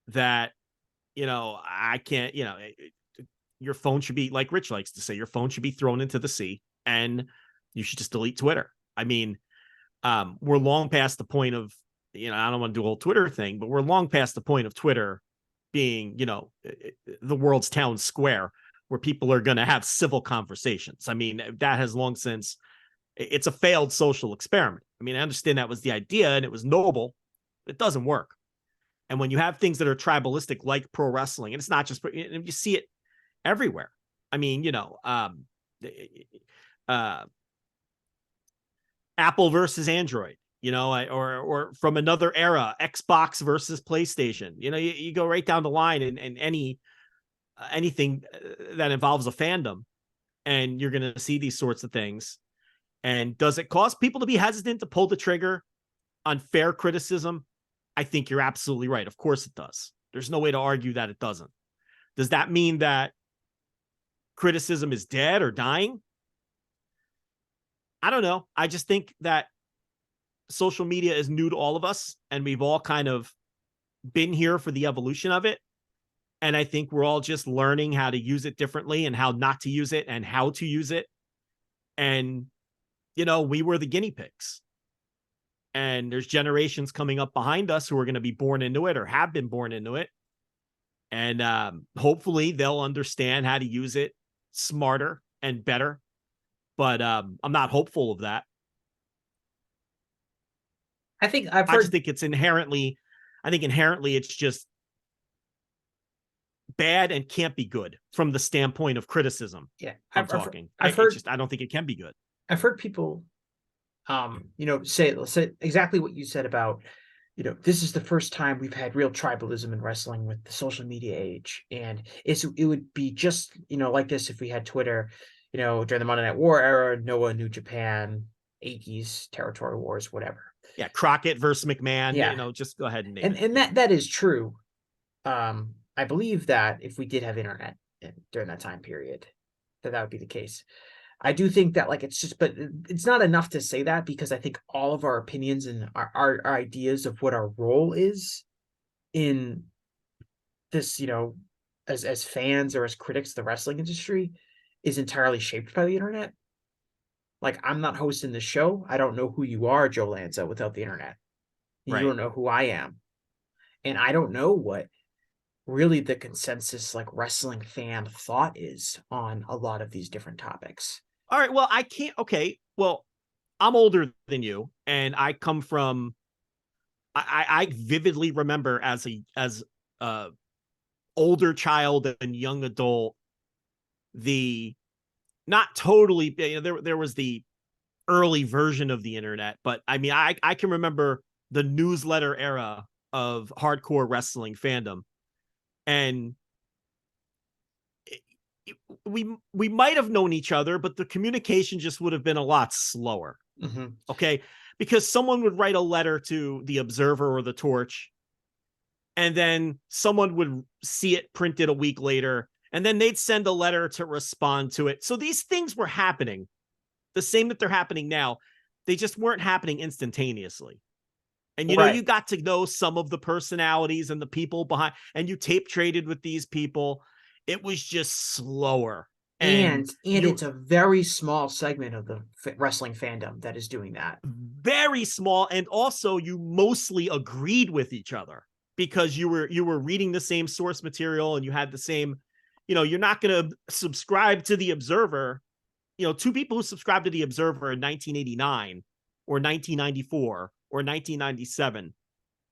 [SPEAKER 2] that I can't, your phone should be, like Rich likes to say, your phone should be thrown into the sea, and you should just delete Twitter. I mean, we're long past the point of, I don't want to do a whole Twitter thing, but we're long past the point of Twitter being, the world's town square where people are going to have civil conversations. I mean, that has long since, it's a failed social experiment. I mean, I understand that was the idea and it was noble. It doesn't work. And when you have things that are tribalistic, like pro wrestling, and it's not just, you see it everywhere. I mean, uh, Apple versus Android, or from another era, Xbox versus PlayStation. You go right down the line, and anything that involves a fandom, and you're going to see these sorts of things. And does it cause people to be hesitant to pull the trigger on fair criticism? I think you're absolutely right. Of course it does. There's no way to argue that it doesn't. Does that mean that criticism is dead or dying? I don't know. I just think that social media is new to all of us, and we've all kind of been here for the evolution of it. And I think we're all just learning how to use it differently, and how not to use it, and how to use it. And, we were the guinea pigs. And there's generations coming up behind us who are going to be born into it or have been born into it. And hopefully they'll understand how to use it smarter and better. But I'm not hopeful of that.
[SPEAKER 1] I think I've
[SPEAKER 2] I just
[SPEAKER 1] heard,
[SPEAKER 2] think inherently it's just bad and can't be good from the standpoint of criticism.
[SPEAKER 1] yeah,
[SPEAKER 2] I'm talking.
[SPEAKER 1] I've heard,
[SPEAKER 2] I don't think it can be good.
[SPEAKER 1] I've heard people, say exactly what you said about, this is the first time we've had real tribalism in wrestling with the social media age. And it would be just, like this if we had Twitter, during the Monday Night War era, Noah, New Japan, 80s, territory wars, whatever.
[SPEAKER 2] Yeah, Crockett versus McMahon,
[SPEAKER 1] Yeah.
[SPEAKER 2] just go ahead and name
[SPEAKER 1] And
[SPEAKER 2] it.
[SPEAKER 1] and
[SPEAKER 2] Yeah.
[SPEAKER 1] that is true. I believe that if we did have internet during that time period, that would be the case. I do think that, like, but it's not enough to say that, because I think all of our opinions and our ideas of what our role is in this, as fans or as critics of the wrestling industry is entirely shaped by the internet. Like, I'm not hosting the show. I don't know who you are, Joe Lanza, without the internet. You
[SPEAKER 2] Right.
[SPEAKER 1] don't know who I am. And I don't know what really the consensus like wrestling fan thought is on a lot of these different topics.
[SPEAKER 2] All right. Well, I can't. Okay. Well, I'm older than you, and I come from. I vividly remember as a older child and young adult, the not totally. There was the early version of the internet, but I mean, I can remember the newsletter era of hardcore wrestling fandom, and we might have known each other, but the communication just would have been a lot slower.
[SPEAKER 1] Mm-hmm.
[SPEAKER 2] Okay, because someone would write a letter to the Observer or the Torch, and then someone would see it printed a week later, and then they'd send a letter to respond to it. So these things were happening, the same that they're happening now. They just weren't happening instantaneously. And you
[SPEAKER 1] Right.
[SPEAKER 2] got to know some of the personalities and the people behind, and you tape traded with these people. It was just slower. And
[SPEAKER 1] And it's a very small segment of the wrestling fandom that is doing that.
[SPEAKER 2] very small, and also you mostly agreed with each other because you were reading the same source material, and you had the same, you're not going to subscribe to the Observer. Two people who subscribed to the Observer in 1989 or 1994 or 1997,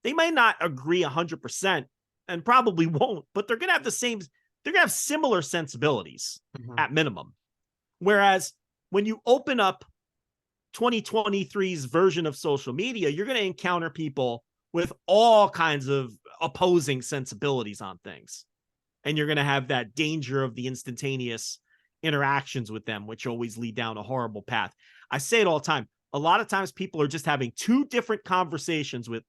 [SPEAKER 2] they might not agree 100% and probably won't, but they're going to have similar sensibilities
[SPEAKER 1] Mm-hmm.
[SPEAKER 2] at minimum. Whereas when you open up 2023's version of social media, you're going to encounter people with all kinds of opposing sensibilities on things. And you're going to have that danger of the instantaneous interactions with them, which always lead down a horrible path. I say it all the time. A lot of times people are just having two different conversations with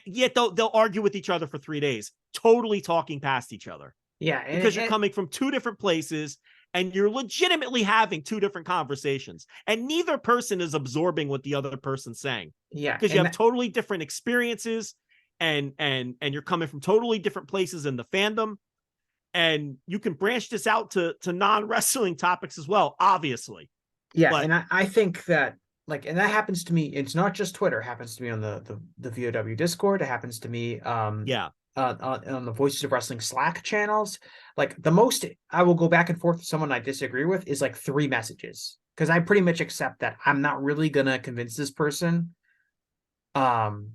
[SPEAKER 2] yet they'll argue with each other for 3 days, totally talking past each other
[SPEAKER 1] Yeah,
[SPEAKER 2] because you're coming from two different places and you're legitimately having two different conversations, and neither person is absorbing what the other person's saying
[SPEAKER 1] yeah,
[SPEAKER 2] because you
[SPEAKER 1] and
[SPEAKER 2] have totally different experiences, and you're coming from totally different places in the fandom, and you can branch this out to non-wrestling topics as well, obviously.
[SPEAKER 1] yeah,
[SPEAKER 2] But
[SPEAKER 1] and I think that like, and that happens to me. It's not just Twitter. It happens to me on the VOW Discord. It happens to me
[SPEAKER 2] yeah,
[SPEAKER 1] on the Voices of Wrestling Slack channels. Like, the most I will go back and forth with someone I disagree with is like 3 messages, because I pretty much accept that I'm not really gonna convince this person um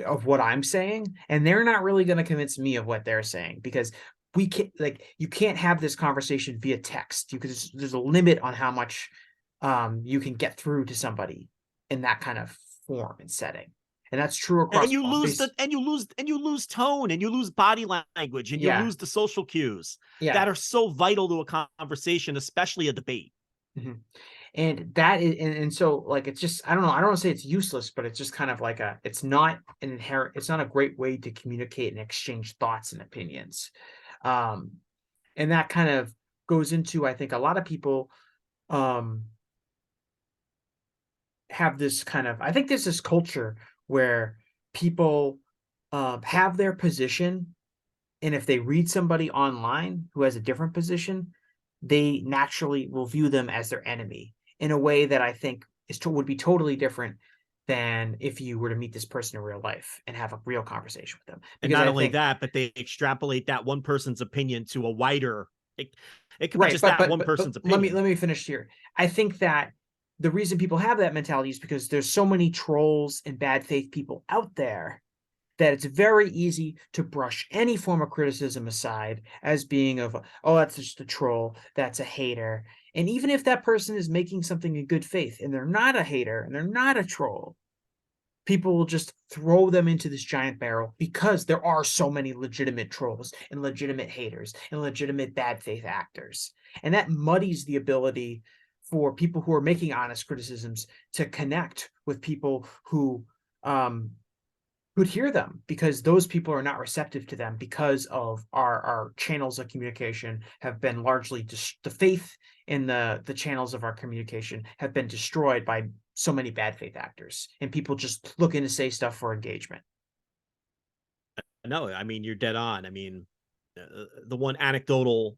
[SPEAKER 1] of what I'm saying, and they're not really gonna convince me of what they're saying, because we can't, like, you can't have this conversation via text. You could just, there's a limit on how much you can get through to somebody in that kind of form and setting. And that's true
[SPEAKER 2] and
[SPEAKER 1] across
[SPEAKER 2] you
[SPEAKER 1] all
[SPEAKER 2] lose
[SPEAKER 1] this.
[SPEAKER 2] the and you lose tone, and you lose body language, and you
[SPEAKER 1] Yeah,
[SPEAKER 2] lose the social cues
[SPEAKER 1] yeah.
[SPEAKER 2] that are so vital to a conversation, especially a debate.
[SPEAKER 1] Mhm. And that is, and so like, it's just, I don't know, I don't want to say it's useless, but it's just kind of like it's not an inherent, it's not a great way to communicate and exchange thoughts and opinions. Um, and that kind of goes into, I think a lot of people um have this kind of, I think there's this culture where people have their position, and if they read somebody online who has a different position, they naturally will view them as their enemy in a way that I think would be totally different than if you were to meet this person in real life and have a real conversation with them.
[SPEAKER 2] And
[SPEAKER 1] Because
[SPEAKER 2] not
[SPEAKER 1] I
[SPEAKER 2] only
[SPEAKER 1] think,
[SPEAKER 2] that, but they extrapolate that one person's opinion to a wider. It could be
[SPEAKER 1] right,
[SPEAKER 2] just that one
[SPEAKER 1] but
[SPEAKER 2] person's
[SPEAKER 1] let me
[SPEAKER 2] opinion.
[SPEAKER 1] finish here. I think that the reason people have that mentality is because there's so many trolls and bad faith people out there that it's very easy to brush any form of criticism aside as being of, oh, that's just a troll, that's a hater. And even if that person is making something in good faith and they're not a hater and they're not a troll, people will just throw them into this giant barrel because there are so many legitimate trolls and legitimate haters and legitimate bad faith actors. And that muddies the ability for people who are making honest criticisms to connect with people who um, who'd hear them, because those people are not receptive to them because of our channels of communication have been largely the faith in the channels of our communication have been destroyed by so many bad faith actors and people just looking to say stuff for engagement.
[SPEAKER 2] no, I mean, you're dead on. I mean, the one anecdotal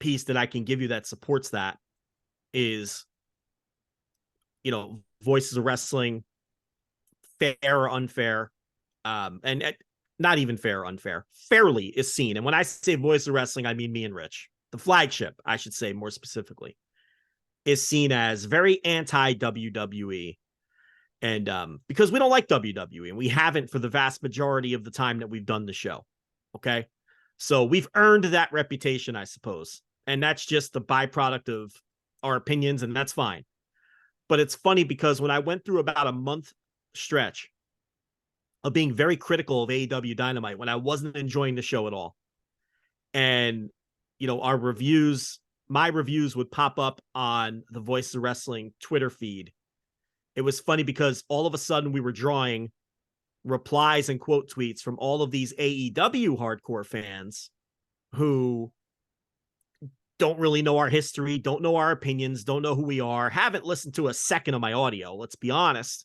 [SPEAKER 2] piece that I can give you that supports that is, Voices of Wrestling, fair or unfair, and not even fair or unfair, fairly is seen. And when I say Voice of Wrestling, I mean me and Rich. The flagship, I should say more specifically, is seen as very anti WWE. And because we don't like WWE, and we haven't for the vast majority of the time that we've done the show. Okay. So we've earned that reputation, I suppose. And that's just the byproduct of our opinions, and that's fine. But it's funny because when I went through about a month stretch of being very critical of AEW Dynamite, when I wasn't enjoying the show at all, and our reviews, my reviews would pop up on the Voice of Wrestling Twitter feed. It was funny because all of a sudden we were drawing replies and quote tweets from all of these AEW hardcore fans who don't really know our history, don't know our opinions, don't know who we are, haven't listened to a second of my audio, let's be honest.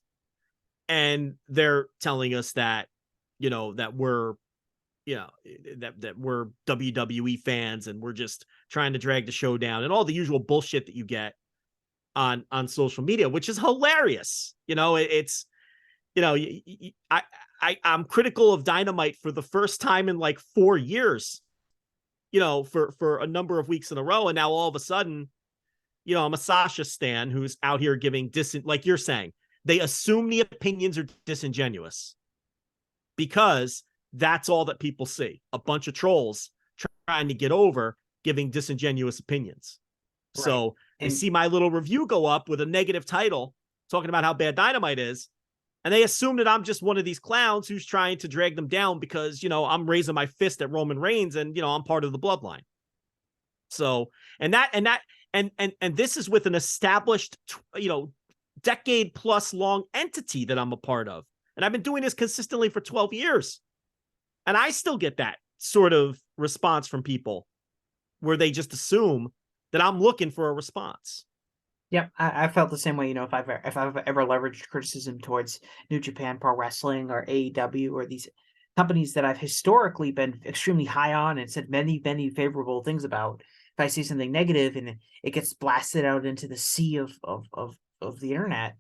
[SPEAKER 2] And they're telling us that, that we're, that we're WWE fans and we're just trying to drag the show down and all the usual bullshit that you get on social media, which is hilarious. It's, I'm critical of Dynamite for the first time in like 4 years, for a number of weeks in a row. And now all of a sudden, I'm a Sasha stan who's out here giving like you're saying, they assume the opinions are disingenuous because that's all that people see. A bunch of trolls trying to get over giving disingenuous opinions. Right. So they see my little review go up with a negative title talking about how bad Dynamite is. And they assume that I'm just one of these clowns who's trying to drag them down because, I'm raising my fist at Roman Reigns and, I'm part of the bloodline. So, and this is with an established, decade plus long entity that I'm a part of. And I've been doing this consistently for 12 years. And I still get that sort of response from people where they just assume that I'm looking for a response.
[SPEAKER 1] Yep, I felt the same way. If I've ever leveraged criticism towards New Japan Pro Wrestling or AEW or these companies that I've historically been extremely high on and said many, many favorable things about, if I see something negative and it gets blasted out into the sea of the internet,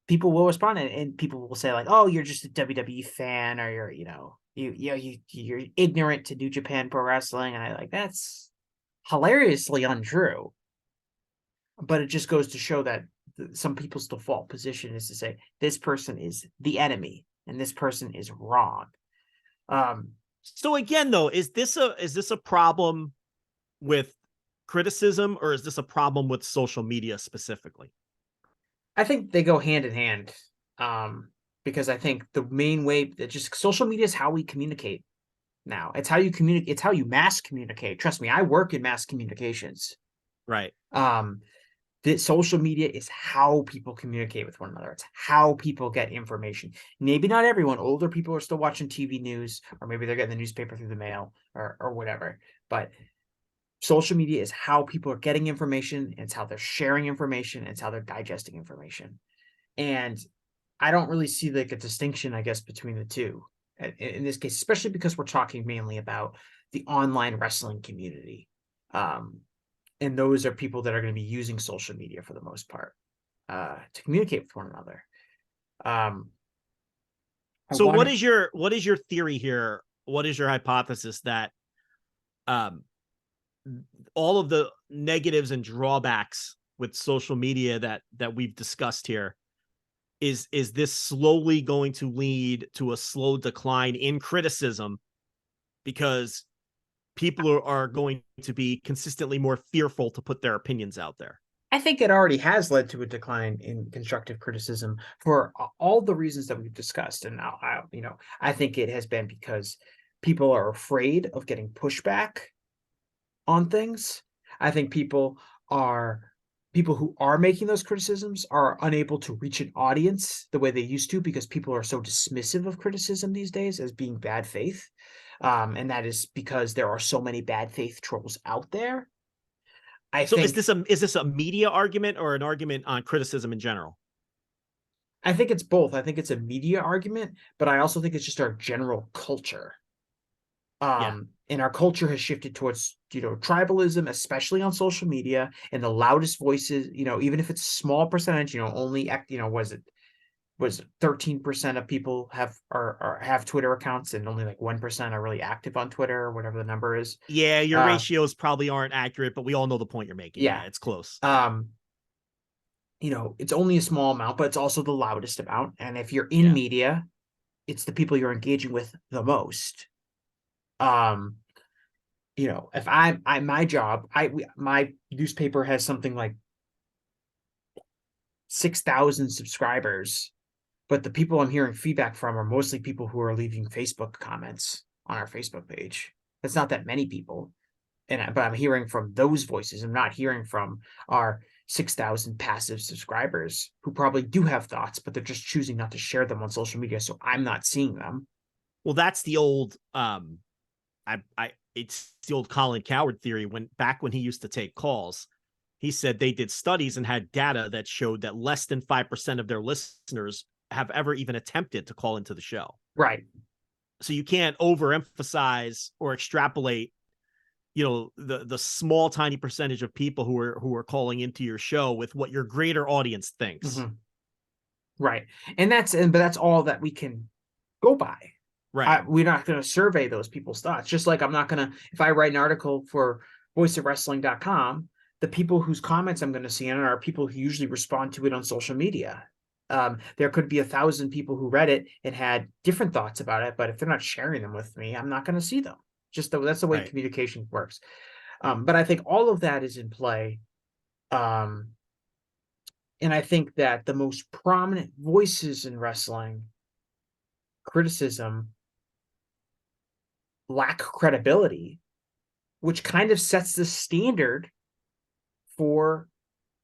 [SPEAKER 1] people will respond and people will say like, "Oh, you're just a WWE fan, or you're ignorant to New Japan Pro Wrestling," and I like that's hilariously untrue. But it just goes to show that some people's default position is to say this person is the enemy and this person is wrong.
[SPEAKER 2] So again, though, is this a problem with criticism, or is this a problem with social media specifically?
[SPEAKER 1] I think they go hand in hand, because I think the main way that just social media is how we communicate now. It's how you communicate. It's how you mass communicate. Trust me, I work in mass communications.
[SPEAKER 2] Right.
[SPEAKER 1] That social media is how people communicate with one another. It's how people get information. Maybe not everyone. Older people are still watching TV news, or maybe they're getting the newspaper through the mail or whatever. But social media is how people are getting information. It's how they're sharing information. It's how they're digesting information. And I don't really see like a distinction, I guess, between the two in this case, especially because we're talking mainly about the online wrestling community. And those are people that are going to be using social media for the most part to communicate with one another.
[SPEAKER 2] So what is your theory here? What is your hypothesis that all of the negatives and drawbacks with social media that we've discussed here, is this slowly going to lead to a slow decline in criticism because people are going to be consistently more fearful to put their opinions out there?
[SPEAKER 1] I think it already has led to a decline in constructive criticism for all the reasons that we've discussed. And I think it has been because people are afraid of getting pushback on things. I think people who are making those criticisms are unable to reach an audience the way they used to because people are so dismissive of criticism these days as being bad faith. And that is because there are so many bad faith trolls out there.
[SPEAKER 2] Is this a media argument or an argument on criticism in general?
[SPEAKER 1] I think it's both. I think it's a media argument, but I also think it's just our general culture.
[SPEAKER 2] Yeah.
[SPEAKER 1] And our culture has shifted towards, tribalism, especially on social media, and the loudest voices, even if it's a small percentage, only, was 13% of people have Twitter accounts, and only like 1% are really active on Twitter, or whatever the number is.
[SPEAKER 2] Yeah, your
[SPEAKER 1] Uh,
[SPEAKER 2] ratios probably aren't accurate, but we all know the point you're making.
[SPEAKER 1] yeah.
[SPEAKER 2] Yeah, it's close.
[SPEAKER 1] Um, it's only a small amount, but it's also the loudest amount. And if you're in
[SPEAKER 2] Yeah.
[SPEAKER 1] media, it's the people you're engaging with the most. Um, if my job, my newspaper has something like 6,000 subscribers, but the people I'm hearing feedback from are mostly people who are leaving Facebook comments on our Facebook page. That's not that many people. But I'm hearing from those voices. I'm not hearing from our 6,000 passive subscribers who probably do have thoughts, but they're just choosing not to share them on social media. So I'm not seeing them.
[SPEAKER 2] Well, that's the old it's the old Colin Coward theory. When he used to take calls, he said they did studies and had data that showed that less than 5% of their listeners have ever even attempted to call into the show.
[SPEAKER 1] Right.
[SPEAKER 2] So you can't overemphasize or extrapolate, the small tiny percentage of people who are calling into your show with what your greater audience thinks.
[SPEAKER 1] Mm-hmm. Right. But that's all that we can go by.
[SPEAKER 2] Right.
[SPEAKER 1] We're not going to survey those people's thoughts. Just like I'm not going to, if I write an article for voiceofwrestling.com, the people whose comments I'm going to see in it are people who usually respond to it on social media. There could be 1,000 people who read it and had different thoughts about it, but if they're not sharing them with me, I'm not going to see them. That's the way
[SPEAKER 2] Right.
[SPEAKER 1] communication works. But I think all of that is in play. Um, and I think that the most prominent voices in wrestling criticism lack credibility, which kind of sets the standard for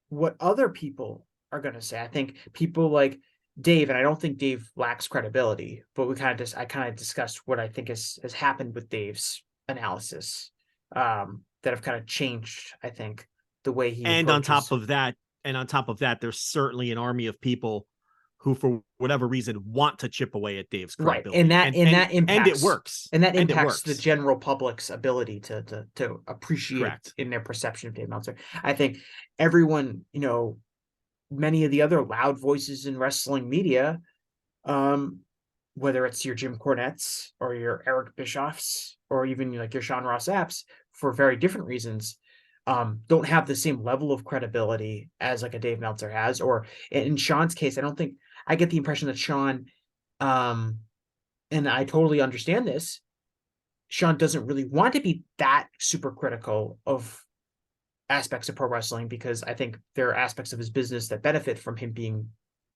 [SPEAKER 1] what other people are going to say. I think people like Dave, and I don't think Dave lacks credibility, but I kind of discussed what I think has happened with Dave's analysis, that have kind of changed, I think, the way he
[SPEAKER 2] And on
[SPEAKER 1] approaches.
[SPEAKER 2] top of that, there's certainly an army of people who, for whatever reason, want to chip away at Dave's
[SPEAKER 1] Right. And
[SPEAKER 2] credibility,
[SPEAKER 1] that
[SPEAKER 2] and
[SPEAKER 1] and
[SPEAKER 2] and
[SPEAKER 1] that
[SPEAKER 2] and it
[SPEAKER 1] impacts
[SPEAKER 2] works,
[SPEAKER 1] and that
[SPEAKER 2] and it
[SPEAKER 1] impacts the
[SPEAKER 2] works.
[SPEAKER 1] general public's ability to appreciate
[SPEAKER 2] Correct.
[SPEAKER 1] in their perception of Dave Meltzer. I think everyone, many of the other loud voices in wrestling media, um, whether it's your Jim Cornettes or your Eric Bischoffs or even like your Sean Ross Apps, for very different reasons, don't have the same level of credibility as like a Dave Meltzer has. Or in Sean's case, I get the impression that Sean, um, and I totally understand this, Sean doesn't really want to be that super critical of aspects of pro wrestling, because I think there are aspects of his business that benefit from him being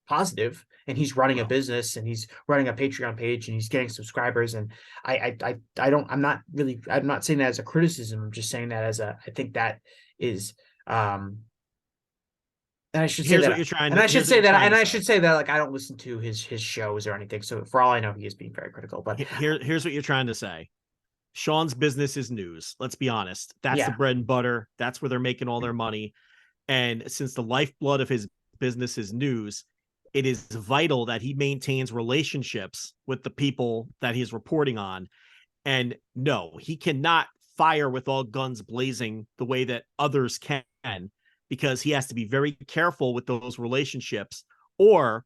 [SPEAKER 1] positive, and he's running a
[SPEAKER 2] Well,
[SPEAKER 1] business, and he's running a Patreon page, and he's getting subscribers. And I don't, I'm not saying that as a criticism. I'm just saying that I think that is, and I should say
[SPEAKER 2] here's what
[SPEAKER 1] that,
[SPEAKER 2] you're trying
[SPEAKER 1] and
[SPEAKER 2] to
[SPEAKER 1] I should
[SPEAKER 2] here's what
[SPEAKER 1] say
[SPEAKER 2] you're
[SPEAKER 1] that,
[SPEAKER 2] trying
[SPEAKER 1] and
[SPEAKER 2] to
[SPEAKER 1] I
[SPEAKER 2] say.
[SPEAKER 1] should say that, like, I don't listen to his shows or anything. So for all I know, he is being very critical, but
[SPEAKER 2] Here's what you're trying to say. Sean's business is news. Let's be honest. That's the
[SPEAKER 1] yeah.
[SPEAKER 2] bread and butter. That's where they're making all their money. And since the lifeblood of his business is news, it is vital that he maintains relationships with the people that he's reporting on. And no, he cannot fire with all guns blazing the way that others can, because he has to be very careful with those relationships, or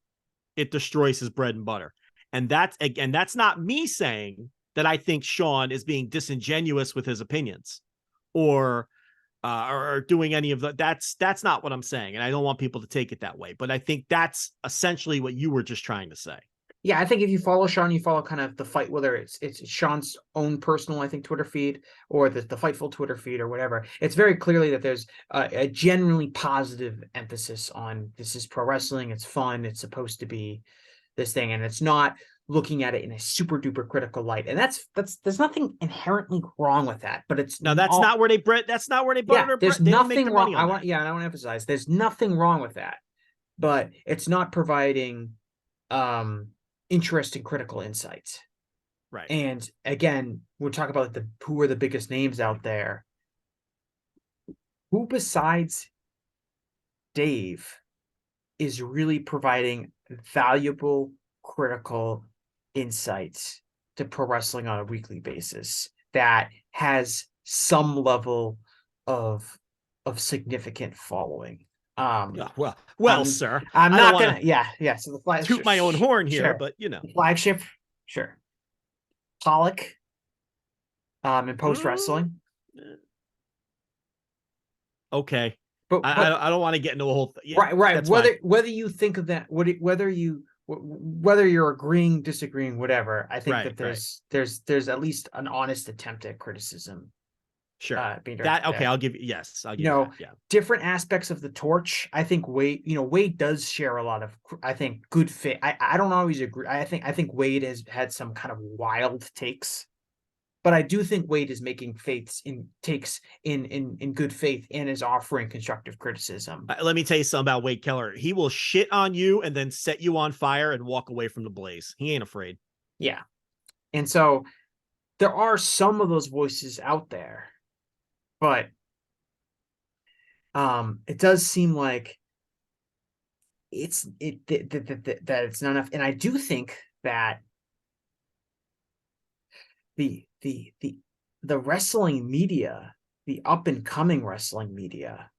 [SPEAKER 2] it destroys his bread and butter. And that's not me saying that I think Sean is being disingenuous with his opinions, or or doing any of that. That's not what I'm saying, and I don't want people to take it that way. But I think that's essentially what you were just trying to say.
[SPEAKER 1] Yeah, I think if you follow Sean, you follow kind of the fight, whether it's Sean's own personal, I think, Twitter feed, or the Fightful Twitter feed, or whatever. It's very clearly that there's a genuinely positive emphasis on, this is pro wrestling, it's fun, it's supposed to be this thing, and it's not looking at it in a super duper critical light. And that's there's nothing inherently wrong with that, but it's
[SPEAKER 2] Now that's
[SPEAKER 1] all,
[SPEAKER 2] not where they butter
[SPEAKER 1] yeah,
[SPEAKER 2] their
[SPEAKER 1] there's
[SPEAKER 2] bread. They don't make
[SPEAKER 1] nothing
[SPEAKER 2] their
[SPEAKER 1] wrong.
[SPEAKER 2] money on that.
[SPEAKER 1] I want to emphasize, there's nothing wrong with that, but it's not providing um interesting critical insights.
[SPEAKER 2] Right.
[SPEAKER 1] And again, we'll talk about the who are the biggest names out there. Who besides Dave is really providing valuable, critical insights to pro wrestling on a weekly basis that has some level of significant following.
[SPEAKER 2] Yeah, well,
[SPEAKER 1] I'm
[SPEAKER 2] sir,
[SPEAKER 1] I'm
[SPEAKER 2] I don't
[SPEAKER 1] not
[SPEAKER 2] want
[SPEAKER 1] gonna,
[SPEAKER 2] to
[SPEAKER 1] yeah, yeah. So the
[SPEAKER 2] toot my own horn here,
[SPEAKER 1] sure,
[SPEAKER 2] but you know.
[SPEAKER 1] the flagship, sure. Pollock, in post
[SPEAKER 2] Mm,
[SPEAKER 1] wrestling,
[SPEAKER 2] okay.
[SPEAKER 1] but
[SPEAKER 2] I don't want to get into a whole yeah,
[SPEAKER 1] right.
[SPEAKER 2] that's fine.
[SPEAKER 1] Whether you think of that, whether you're agreeing, disagreeing, whatever, I think
[SPEAKER 2] Right,
[SPEAKER 1] that
[SPEAKER 2] right.
[SPEAKER 1] there's at least an honest attempt at criticism
[SPEAKER 2] Sure.
[SPEAKER 1] being
[SPEAKER 2] That
[SPEAKER 1] directed
[SPEAKER 2] okay,
[SPEAKER 1] at,
[SPEAKER 2] I'll give you yes, I'll
[SPEAKER 1] you
[SPEAKER 2] give you that.
[SPEAKER 1] know,
[SPEAKER 2] Yeah.
[SPEAKER 1] different aspects of the torch. I think Wade does share a lot of, I think, good fit. I don't always agree. I think Wade has had some kind of wild takes, but I do think Wade is making faiths in takes in good faith and is offering constructive criticism.
[SPEAKER 2] Let me tell you something about Wade Keller. He will shit on you and then set you on fire and walk away from the blaze. He ain't afraid.
[SPEAKER 1] Yeah. And so there are some of those voices out there, but it does seem like that it's not enough. And I do think that the the the the wrestling media, the up and coming wrestling media,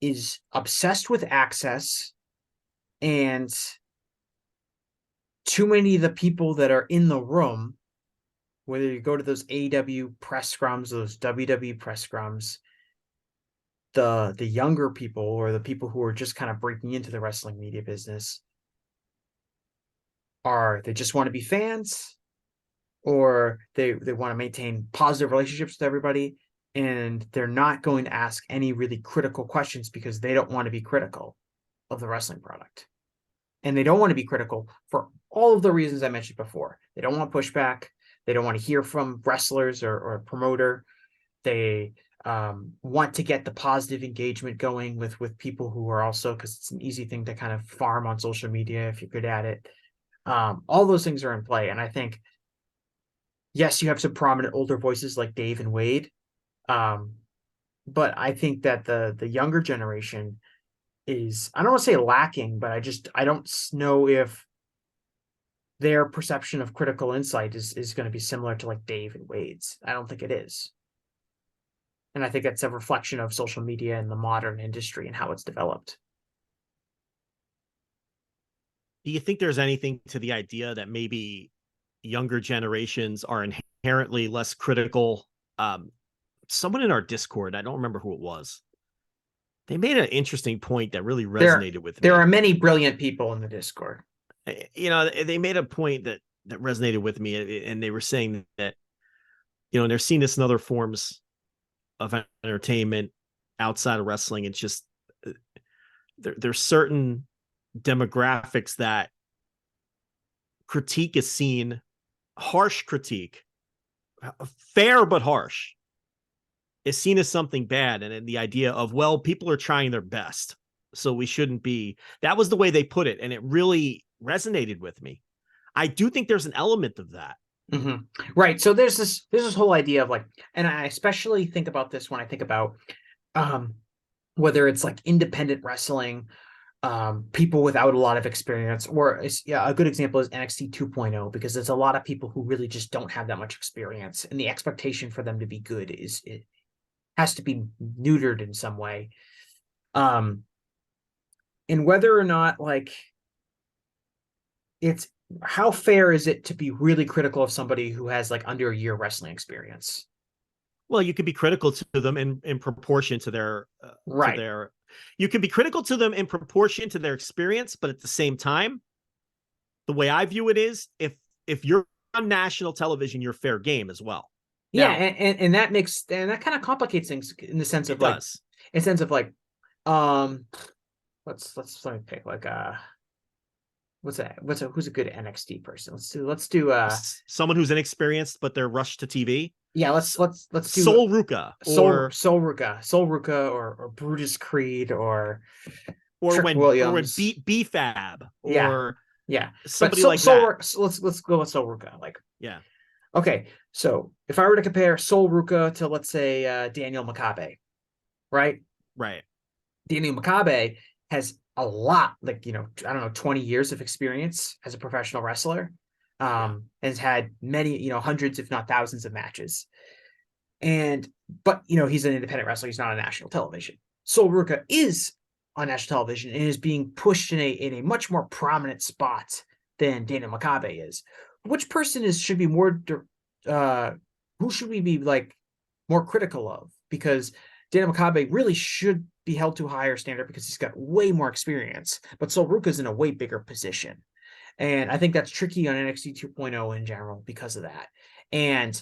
[SPEAKER 1] is obsessed with access, and too many of the people that are in the room, whether you go to those AEW press scrums, those WWE press scrums, the younger people or the people who are just kind of breaking into the wrestling media business, are they just want to be fans, or they want to maintain positive relationships with everybody, and they're not going to ask any really critical questions because they don't want to be critical of the wrestling product. And they don't want to be critical for all of the reasons I mentioned before. They don't want pushback. They don't want to hear from wrestlers or a promoter. They want to get the positive engagement going with people who are also, because it's an easy thing to kind of farm on social media if you're good at it. All those things are in play. And I think, yes, you have some prominent older voices like Dave and Wade. Um, but I think that the younger generation is, I don't want to say lacking, but I don't know if their perception of critical insight is going to be similar to like Dave and Wade's. I don't think it is. And I think that's a reflection of social media and the modern industry and how it's developed.
[SPEAKER 2] Do you think there's anything to the idea that maybe younger generations are inherently less critical? Someone in our Discord, I don't remember who it was, they made an interesting point that really
[SPEAKER 1] There
[SPEAKER 2] resonated with
[SPEAKER 1] there are
[SPEAKER 2] me.
[SPEAKER 1] many brilliant people in the Discord.
[SPEAKER 2] They made a point that resonated with me, and they were saying that they're seeing this in other forms of entertainment outside of wrestling. It's just there's certain demographics that critique is seen, harsh critique, fair but harsh, is seen as something bad. And the idea of, well, people are trying their best, so we shouldn't be. That was the way they put it. And it really resonated with me. I do think there's an element of that.
[SPEAKER 1] Mm-hmm. Right. So there's this whole idea of like, and I especially think about this when I think about um whether it's like independent wrestling, people without a lot of experience, or yeah, a good example is NXT 2.0, because there's a lot of people who really just don't have that much experience, and the expectation for them to be good it has to be neutered in some way. Um, and whether or not like it's how fair is it to be really critical of somebody who has like under a year wrestling experience?
[SPEAKER 2] Well, you could be critical to them in proportion to
[SPEAKER 1] Right.
[SPEAKER 2] their. You can be critical to them in proportion to their experience, but at the same time, the way I view it is, if you're on national television, you're fair game as well.
[SPEAKER 1] Yeah,
[SPEAKER 2] Now,
[SPEAKER 1] and that kind of complicates things in the sense
[SPEAKER 2] it
[SPEAKER 1] of like,
[SPEAKER 2] does.
[SPEAKER 1] um let me pick like who's a good NXT person? Let's do
[SPEAKER 2] Someone who's inexperienced, but they're rushed to TV.
[SPEAKER 1] yeah, let's do
[SPEAKER 2] Sol Ruka, or
[SPEAKER 1] Soul Ruka, or Brutus Creed, or
[SPEAKER 2] or
[SPEAKER 1] Trick
[SPEAKER 2] when
[SPEAKER 1] Williams.
[SPEAKER 2] BFAB,
[SPEAKER 1] Yeah,
[SPEAKER 2] or
[SPEAKER 1] yeah. But
[SPEAKER 2] somebody like that.
[SPEAKER 1] let's go with Soul Ruka. Like,
[SPEAKER 2] Yeah,
[SPEAKER 1] okay, so if I were to compare Soul Ruka to, let's say, Daniel Makabe, right?
[SPEAKER 2] right.
[SPEAKER 1] Daniel Makabe has a lot, like, I don't know, 20 years of experience as a professional wrestler.
[SPEAKER 2] Yeah.
[SPEAKER 1] Has had many, hundreds, if not thousands of matches. And, but, he's an independent wrestler. He's not on national television. Sol Ruka is on national television and is being pushed in a much more prominent spot than Dana Makabe is. Which person should be more, uh, who should we be like more critical of? Because Dana Makabe really should be held to a higher standard because he's got way more experience, but Sol Ruka's in a way bigger position. And I think that's tricky on NXT 2.0 in general because of that. And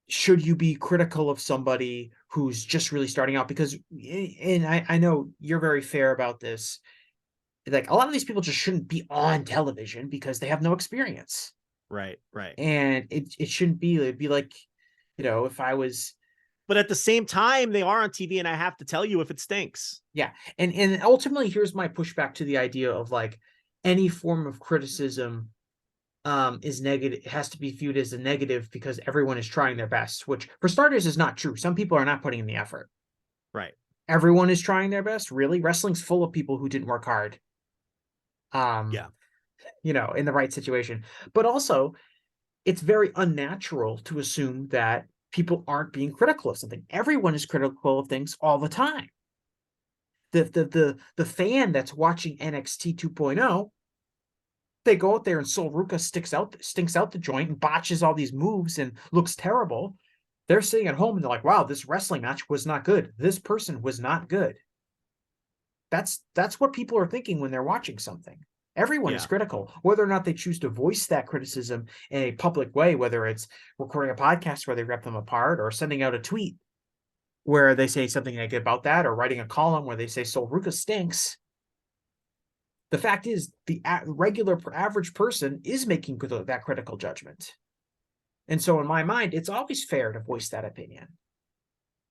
[SPEAKER 1] should you be critical of somebody who's just really starting out? Because, and I know you're very fair about this. Like, a lot of these people just shouldn't be on television because they have no experience.
[SPEAKER 2] Right. Right.
[SPEAKER 1] And it shouldn't be, it'd be like, if I was,
[SPEAKER 2] But at the same time, they are on TV, and I have to tell you if it stinks.
[SPEAKER 1] yeah. And ultimately, here's my pushback to the idea of like any form of criticism is negative. It has to be viewed as a negative because everyone is trying their best, which for starters is not true. Some people are not putting in the effort.
[SPEAKER 2] Right.
[SPEAKER 1] Everyone is trying their best. Really, wrestling's full of people who didn't work hard. Um,
[SPEAKER 2] Yeah.
[SPEAKER 1] in the right situation. But also, it's very unnatural to assume that people aren't being critical of something. Everyone is critical of things all the time. The fan that's watching NXT 2.0, they go out there and Sol Ruka stinks out the joint and botches all these moves and looks terrible. They're sitting at home and they're like, wow, this wrestling match was not good. This person was not good. That's what people are thinking when they're watching something. Everyone is
[SPEAKER 2] Yeah.
[SPEAKER 1] critical, whether or not they choose to voice that criticism in a public way, whether it's recording a podcast where they rip them apart or sending out a tweet where they say something negative about that, or writing a column where they say Sol Ruka stinks. The fact is, the regular average person is making that critical judgment. And so in my mind, it's always fair to voice that opinion.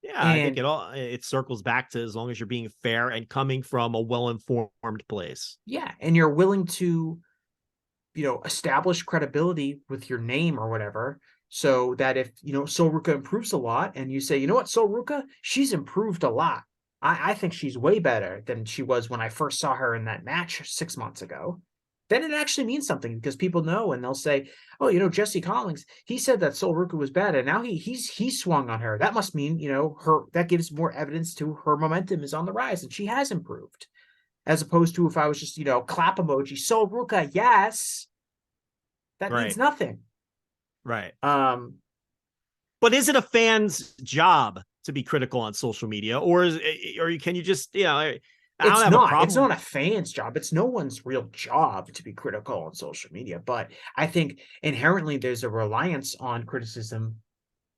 [SPEAKER 2] Yeah, I think
[SPEAKER 1] And
[SPEAKER 2] it circles back to as long as you're being fair and coming from a well-informed place.
[SPEAKER 1] yeah, and you're willing to, establish credibility with your name or whatever, so that if, Sol Ruka improves a lot and you say, you know what, Sol Ruka, she's improved a lot. I think she's way better than she was when I first saw her in that match 6 months ago. Then it actually means something because people know and they'll say, oh, Jesse Collins, he said that Sol Ruka was bad and now he swung on her. That must mean, that gives more evidence to her momentum is on the rise and she has improved. As opposed to if I was just, clap emoji, Sol Ruka, yes, that means
[SPEAKER 2] Right.
[SPEAKER 1] nothing.
[SPEAKER 2] Right.
[SPEAKER 1] Um,
[SPEAKER 2] But is it a fan's job to be critical on social media, or can you just, I don't
[SPEAKER 1] it's
[SPEAKER 2] have a
[SPEAKER 1] not. It's
[SPEAKER 2] problem.
[SPEAKER 1] not a fan's job. It's no one's real job to be critical on social media. But I think inherently there's a reliance on criticism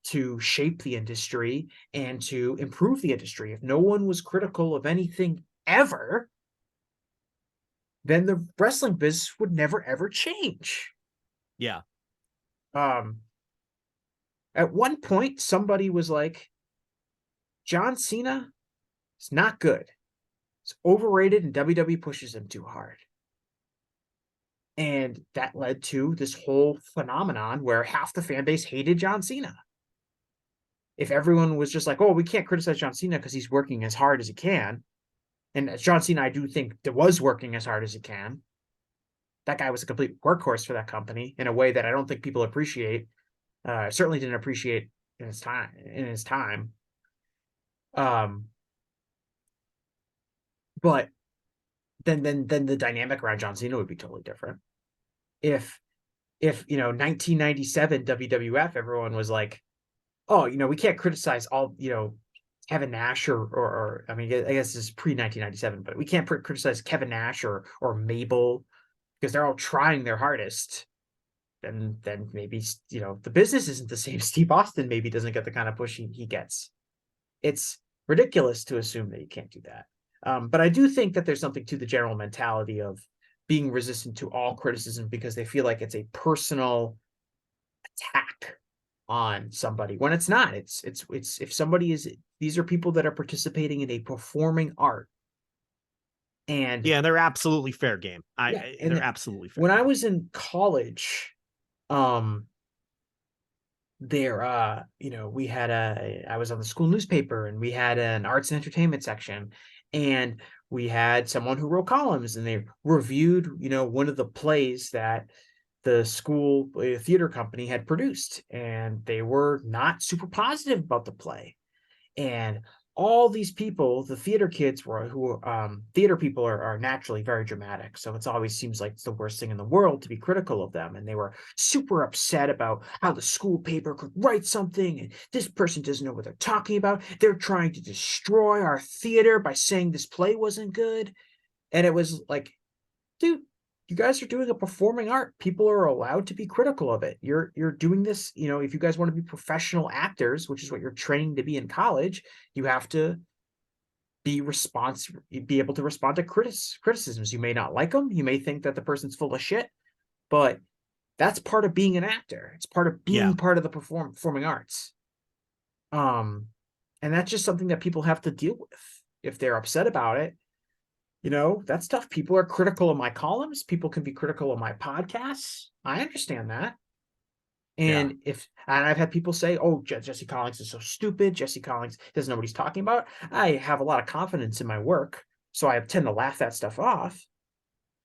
[SPEAKER 1] to shape the industry and to improve the industry. If no one was critical of anything ever, then the wrestling business would never ever change.
[SPEAKER 2] Yeah.
[SPEAKER 1] Um, at one point, somebody was like, John Cena is not good. It's overrated and WWE pushes him too hard. And that led to this whole phenomenon where half the fan base hated John Cena. If everyone was just like, oh, we can't criticize John Cena because he's working as hard as he can. And John Cena, I do think that was working as hard as he can. That guy was a complete workhorse for that company in a way that I don't think people appreciate. Certainly didn't appreciate in his time. Um, but then the dynamic around John Cena would be totally different. If 1997 WWF, everyone was like, oh, we can't criticize all, Kevin Nash or I mean, I guess this is pre 1997, but we can't criticize Kevin Nash or Mabel because they're all trying their hardest. And then maybe, the business isn't the same. Steve Austin maybe doesn't get the kind of push he gets. It's ridiculous to assume that you can't do that. But I do think that there's something to the general mentality of being resistant to all criticism because they feel like it's a personal attack on somebody when it's not. It's if somebody is, these are people that are participating in a performing art. And
[SPEAKER 2] Yeah, they're absolutely fair game.
[SPEAKER 1] yeah,
[SPEAKER 2] They're
[SPEAKER 1] and
[SPEAKER 2] absolutely fair
[SPEAKER 1] when I
[SPEAKER 2] game.
[SPEAKER 1] was in college, um, there we had I was on the school newspaper and we had an arts and entertainment section, and we had someone who wrote columns and they reviewed, one of the plays that the school theater company had produced, and they were not super positive about the play. And all these people, the theater kids theater people are naturally very dramatic. So it always seems like it's the worst thing in the world to be critical of them. And they were super upset about how the school paper could write something. And this person doesn't know what they're talking about. They're trying to destroy our theater by saying this play wasn't good. And it was like, dude, you guys are doing a performing art. People are allowed to be critical of it. You're doing this, if you guys want to be professional actors, which is what you're training to be in college, you have to be able to respond to criticisms. You may not like them. You may think that the person's full of shit, but that's part of being an actor. It's part of
[SPEAKER 2] Yeah.
[SPEAKER 1] being part of the performing arts. Um, and that's just something that people have to deal with. If they're upset about it, that's tough. People are critical of my columns. People can be critical of my podcasts. I understand that.
[SPEAKER 2] Yeah.
[SPEAKER 1] And I've had people say, "Oh, Jesse Collins is so stupid. Jesse Collins doesn't know what he's talking about." I have a lot of confidence in my work, so I tend to laugh that stuff off.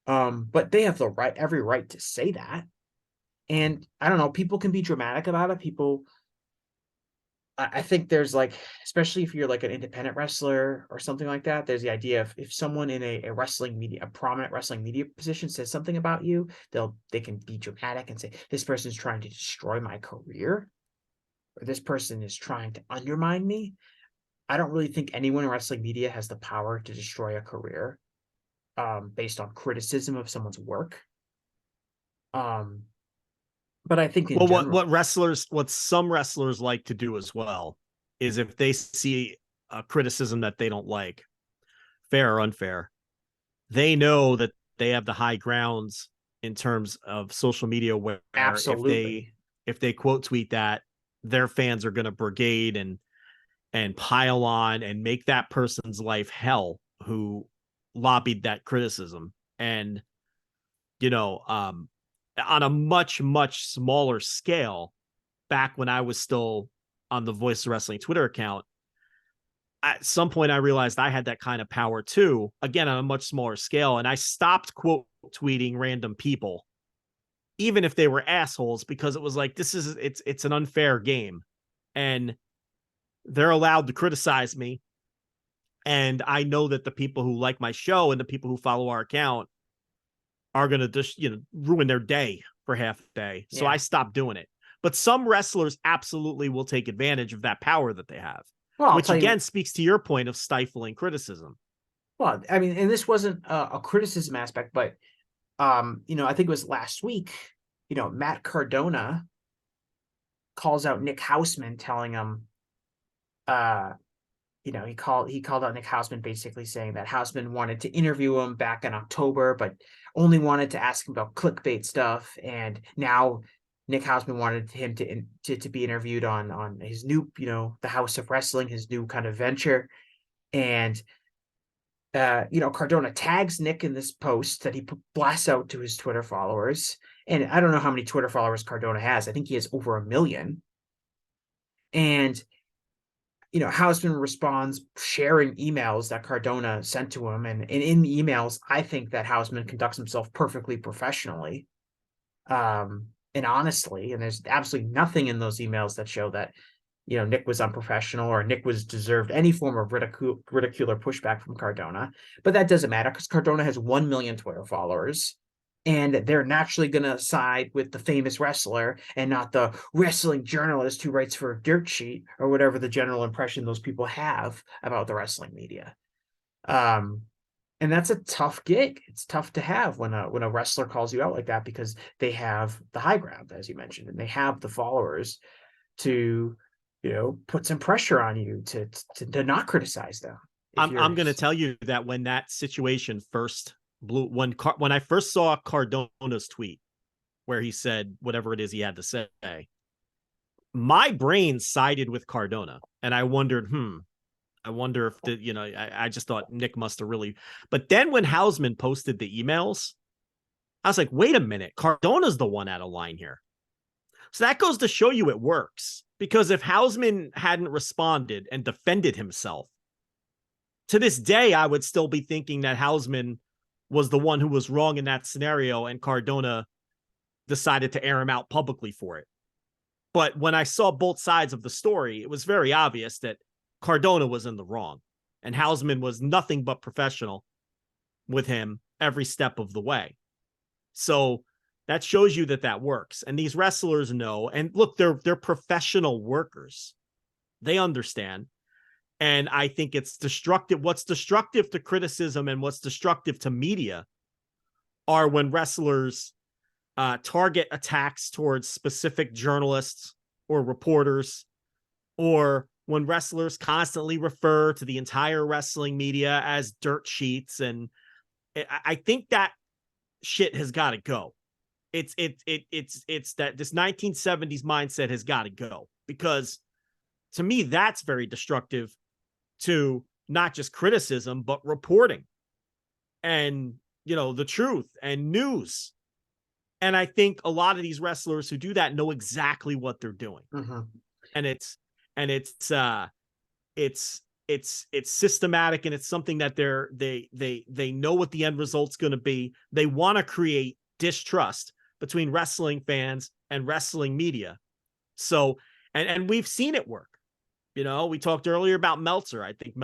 [SPEAKER 1] But they have every right to say that. And I don't know, people can be dramatic about it. I think there's like, especially if you're like an independent wrestler or something like that, there's the idea of if someone in a wrestling media, a prominent wrestling media position says something about you, they can be dramatic and say, this person's trying to destroy my career, or this person is trying to undermine me. I don't really think anyone in wrestling media has the power to destroy a career based on criticism of someone's work. Um, but I think in
[SPEAKER 2] Well,
[SPEAKER 1] general,
[SPEAKER 2] what some wrestlers like to do as well is if they see a criticism that they don't like, fair or unfair, they know that they have the high grounds in terms of social media where
[SPEAKER 1] absolutely.
[SPEAKER 2] if they quote tweet that, their fans are going to brigade and pile on and make that person's life hell who lobbied that criticism. And you know, on a much smaller scale, back when I was still on the Voice of Wrestling Twitter account, at some point I realized I had that kind of power too, again on a much smaller scale, and I stopped quote tweeting random people, even if they were assholes, because it was like it's an unfair game, and they're allowed to criticize me, and I know that the people who like my show and the people who follow our account are going to just ruin their day for half a day. So
[SPEAKER 1] Yeah.
[SPEAKER 2] I stopped doing it. But some wrestlers absolutely will take advantage of that power that they have,
[SPEAKER 1] Well, I'll
[SPEAKER 2] which
[SPEAKER 1] tell
[SPEAKER 2] again
[SPEAKER 1] you.
[SPEAKER 2] speaks to your point of stifling criticism.
[SPEAKER 1] Well, I mean, and this wasn't a criticism aspect, but I think it was last week. Matt Cardona calls out Nick Hausman, telling him, uh, he called out Nick Hausman, basically saying that Hausman wanted to interview him back in October, but only wanted to ask him about clickbait stuff, and now Nick Hausman wanted him to be interviewed on his new, the House of Wrestling, his new kind of venture, and Cardona tags Nick in this post that he blasts out to his Twitter followers. And I don't know how many Twitter followers Cardona has. I think he has over 1 million. And, Hausman responds sharing emails that Cardona sent to him. And in the emails, I think that Hausman conducts himself perfectly professionally. And honestly, and there's absolutely nothing in those emails that show that Nick was unprofessional or Nick was deserved any form of ridicule or pushback from Cardona. But that doesn't matter because Cardona has 1 million Twitter followers. And they're naturally going to side with the famous wrestler and not the wrestling journalist who writes for a dirt sheet or whatever the general impression those people have about the wrestling media. Um, and that's a tough gig. It's tough to have when a wrestler calls you out like that because they have the high ground, as you mentioned, and they have the followers to put some pressure on you to not criticize them if
[SPEAKER 2] I'm
[SPEAKER 1] you're.
[SPEAKER 2] going to tell you that when that situation first blew, when I first saw Cardona's tweet where he said whatever it is he had to say, my brain sided with Cardona, and I wondered, I wonder if I just thought Nick must have really. But then when Hausman posted the emails, I was like, wait a minute, Cardona's the one out of line here. So that goes to show you it works, because if Hausman hadn't responded and defended himself, to this day, I would still be thinking that Hausman was the one who was wrong in that scenario, and Cardona decided to air him out publicly for it. But when I saw both sides of the story, it was very obvious that Cardona was in the wrong, and Hausman was nothing but professional with him every step of the way. So that shows you that that works. And these wrestlers know. And look, they're professional workers. They understand. And I think it's destructive. What's destructive to criticism and what's destructive to media are when wrestlers target attacks towards specific journalists or reporters, or when wrestlers constantly refer to the entire wrestling media as dirt sheets. And I think that shit has got to go. It's that this 1970s mindset has got to go, because to me, that's very destructive to not just criticism, but reporting and, the truth and news. And I think a lot of these wrestlers who do that know exactly what they're doing.
[SPEAKER 1] Mm-hmm.
[SPEAKER 2] And it's systematic, and it's something that they know what the end result's going to be. They want to create distrust between wrestling fans and wrestling media. So, and we've seen it work. We talked earlier about Meltzer. I think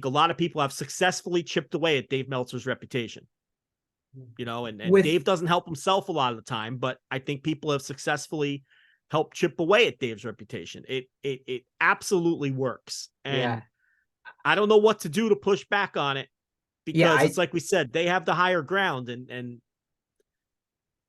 [SPEAKER 2] a lot of people have successfully chipped away at Dave Meltzer's reputation. And Dave doesn't help himself a lot of the time, but I think people have successfully helped chip away at Dave's reputation. It absolutely works. And I don't know what to do to push back on it, because it's like we said, they have the higher ground, and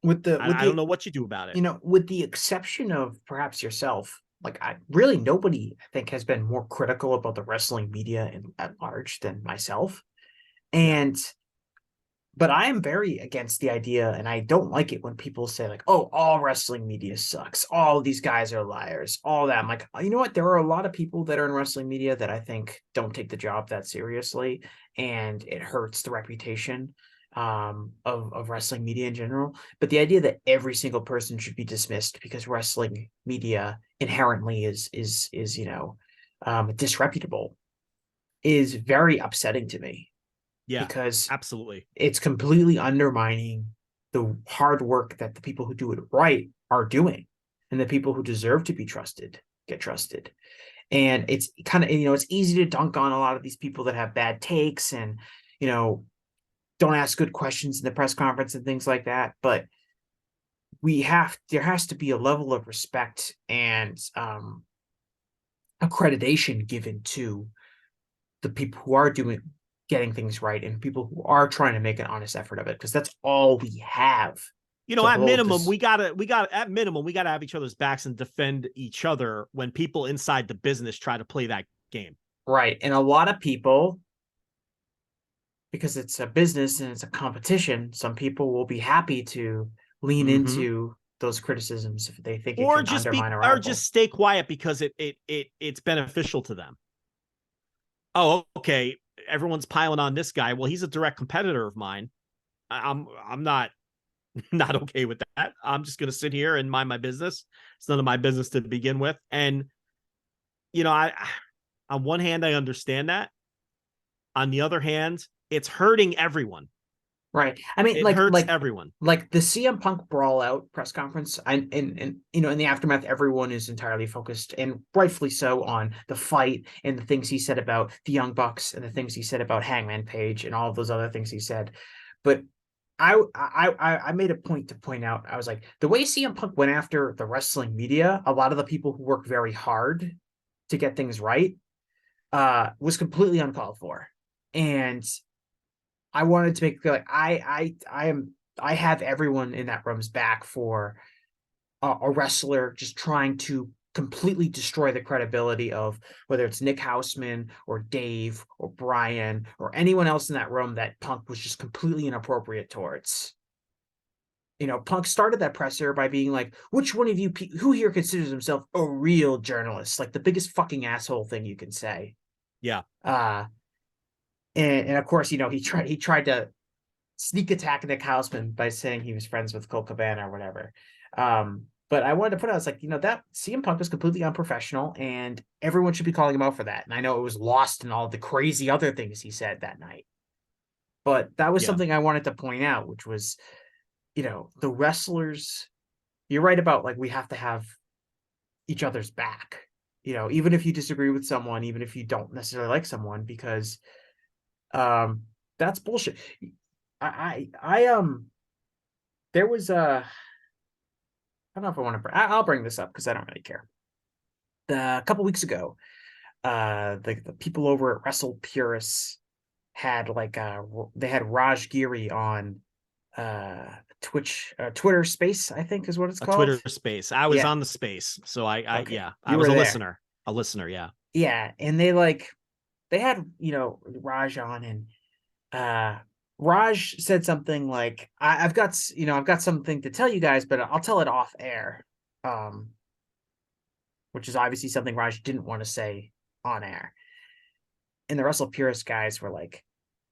[SPEAKER 2] I don't know what you do about it.
[SPEAKER 1] With the exception of perhaps yourself, like nobody I think has been more critical about the wrestling media at large than myself. And but I am very against the idea, and I don't like it when people say like, "Oh, all wrestling media sucks. All these guys are liars." All that. I'm like, you know what? There are a lot of people that are in wrestling media that I think don't take the job that seriously, and it hurts the reputation of wrestling media in general. But the idea that every single person should be dismissed because wrestling media inherently is disreputable is very upsetting to me.
[SPEAKER 2] Yeah,
[SPEAKER 1] because
[SPEAKER 2] absolutely.
[SPEAKER 1] It's completely undermining the hard work that the people who do it right are doing, and the people who deserve to be trusted get trusted. And it's kind of, it's easy to dunk on a lot of these people that have bad takes and, don't ask good questions in the press conference and things like that. But there has to be a level of respect and accreditation given to the people who are getting things right, and people who are trying to make an honest effort of it, because that's all we have.
[SPEAKER 2] At minimum, we gotta have each other's backs and defend each other when people inside the business try to play that game.
[SPEAKER 1] Right. And a lot of people, because it's a business and it's a competition, some people will be happy to lean into those criticisms if they think it can undermine a rival.
[SPEAKER 2] Or just stay quiet because it's beneficial to them. Oh, okay. Everyone's piling on this guy. Well, he's a direct competitor of mine. I'm not okay with that. I'm just going to sit here and mind my business. It's none of my business to begin with. And, I on one hand, I understand that. On the other hand, it's hurting everyone.
[SPEAKER 1] Right. I mean,
[SPEAKER 2] it hurts everyone.
[SPEAKER 1] Like the CM Punk brawl out press conference, and in the aftermath, everyone is entirely focused, and rightfully so, on the fight and the things he said about the Young Bucks and the things he said about Hangman Page and all of those other things he said. But I made a point to point out, I was like, the way CM Punk went after the wrestling media, a lot of the people who work very hard to get things right, was completely uncalled for. And I wanted to make it feel like I have everyone in that room's back for a wrestler just trying to completely destroy the credibility of whether it's Nick Hausman or Dave or Brian or anyone else in that room that Punk was just completely inappropriate towards. Punk started that presser by being like, which one of you, who here considers himself a real journalist? Like the biggest fucking asshole thing you can say.
[SPEAKER 2] Yeah.
[SPEAKER 1] And of course, he tried to sneak attack Nick Hausman by saying he was friends with Colt Cabana or whatever. But I wanted to put out, it's like, that CM Punk was completely unprofessional and everyone should be calling him out for that. And I know it was lost in all the crazy other things he said that night. But that was
[SPEAKER 2] Yeah.
[SPEAKER 1] something I wanted to point out, which was, the wrestlers, you're right about like we have to have each other's back. Even if you disagree with someone, even if you don't necessarily like someone, because um that's bullshit. I there was I don't know if I want to. I'll bring this up because I don't really care. A couple weeks ago, the people over at Wrestle Purists had like they had Raj Giri on Twitch, Twitter Space, I think is what it's
[SPEAKER 2] A
[SPEAKER 1] called.
[SPEAKER 2] Twitter space. I was
[SPEAKER 1] Yeah.
[SPEAKER 2] on the space. So I
[SPEAKER 1] Okay.
[SPEAKER 2] yeah, I
[SPEAKER 1] You
[SPEAKER 2] was
[SPEAKER 1] were
[SPEAKER 2] a
[SPEAKER 1] there.
[SPEAKER 2] listener. A listener, yeah.
[SPEAKER 1] Yeah, and they had Raj on, and Raj said something like, I've got something to tell you guys, but I'll tell it off air." Um, which is obviously something Raj didn't want to say on air. And the Wrestle Purist guys were like,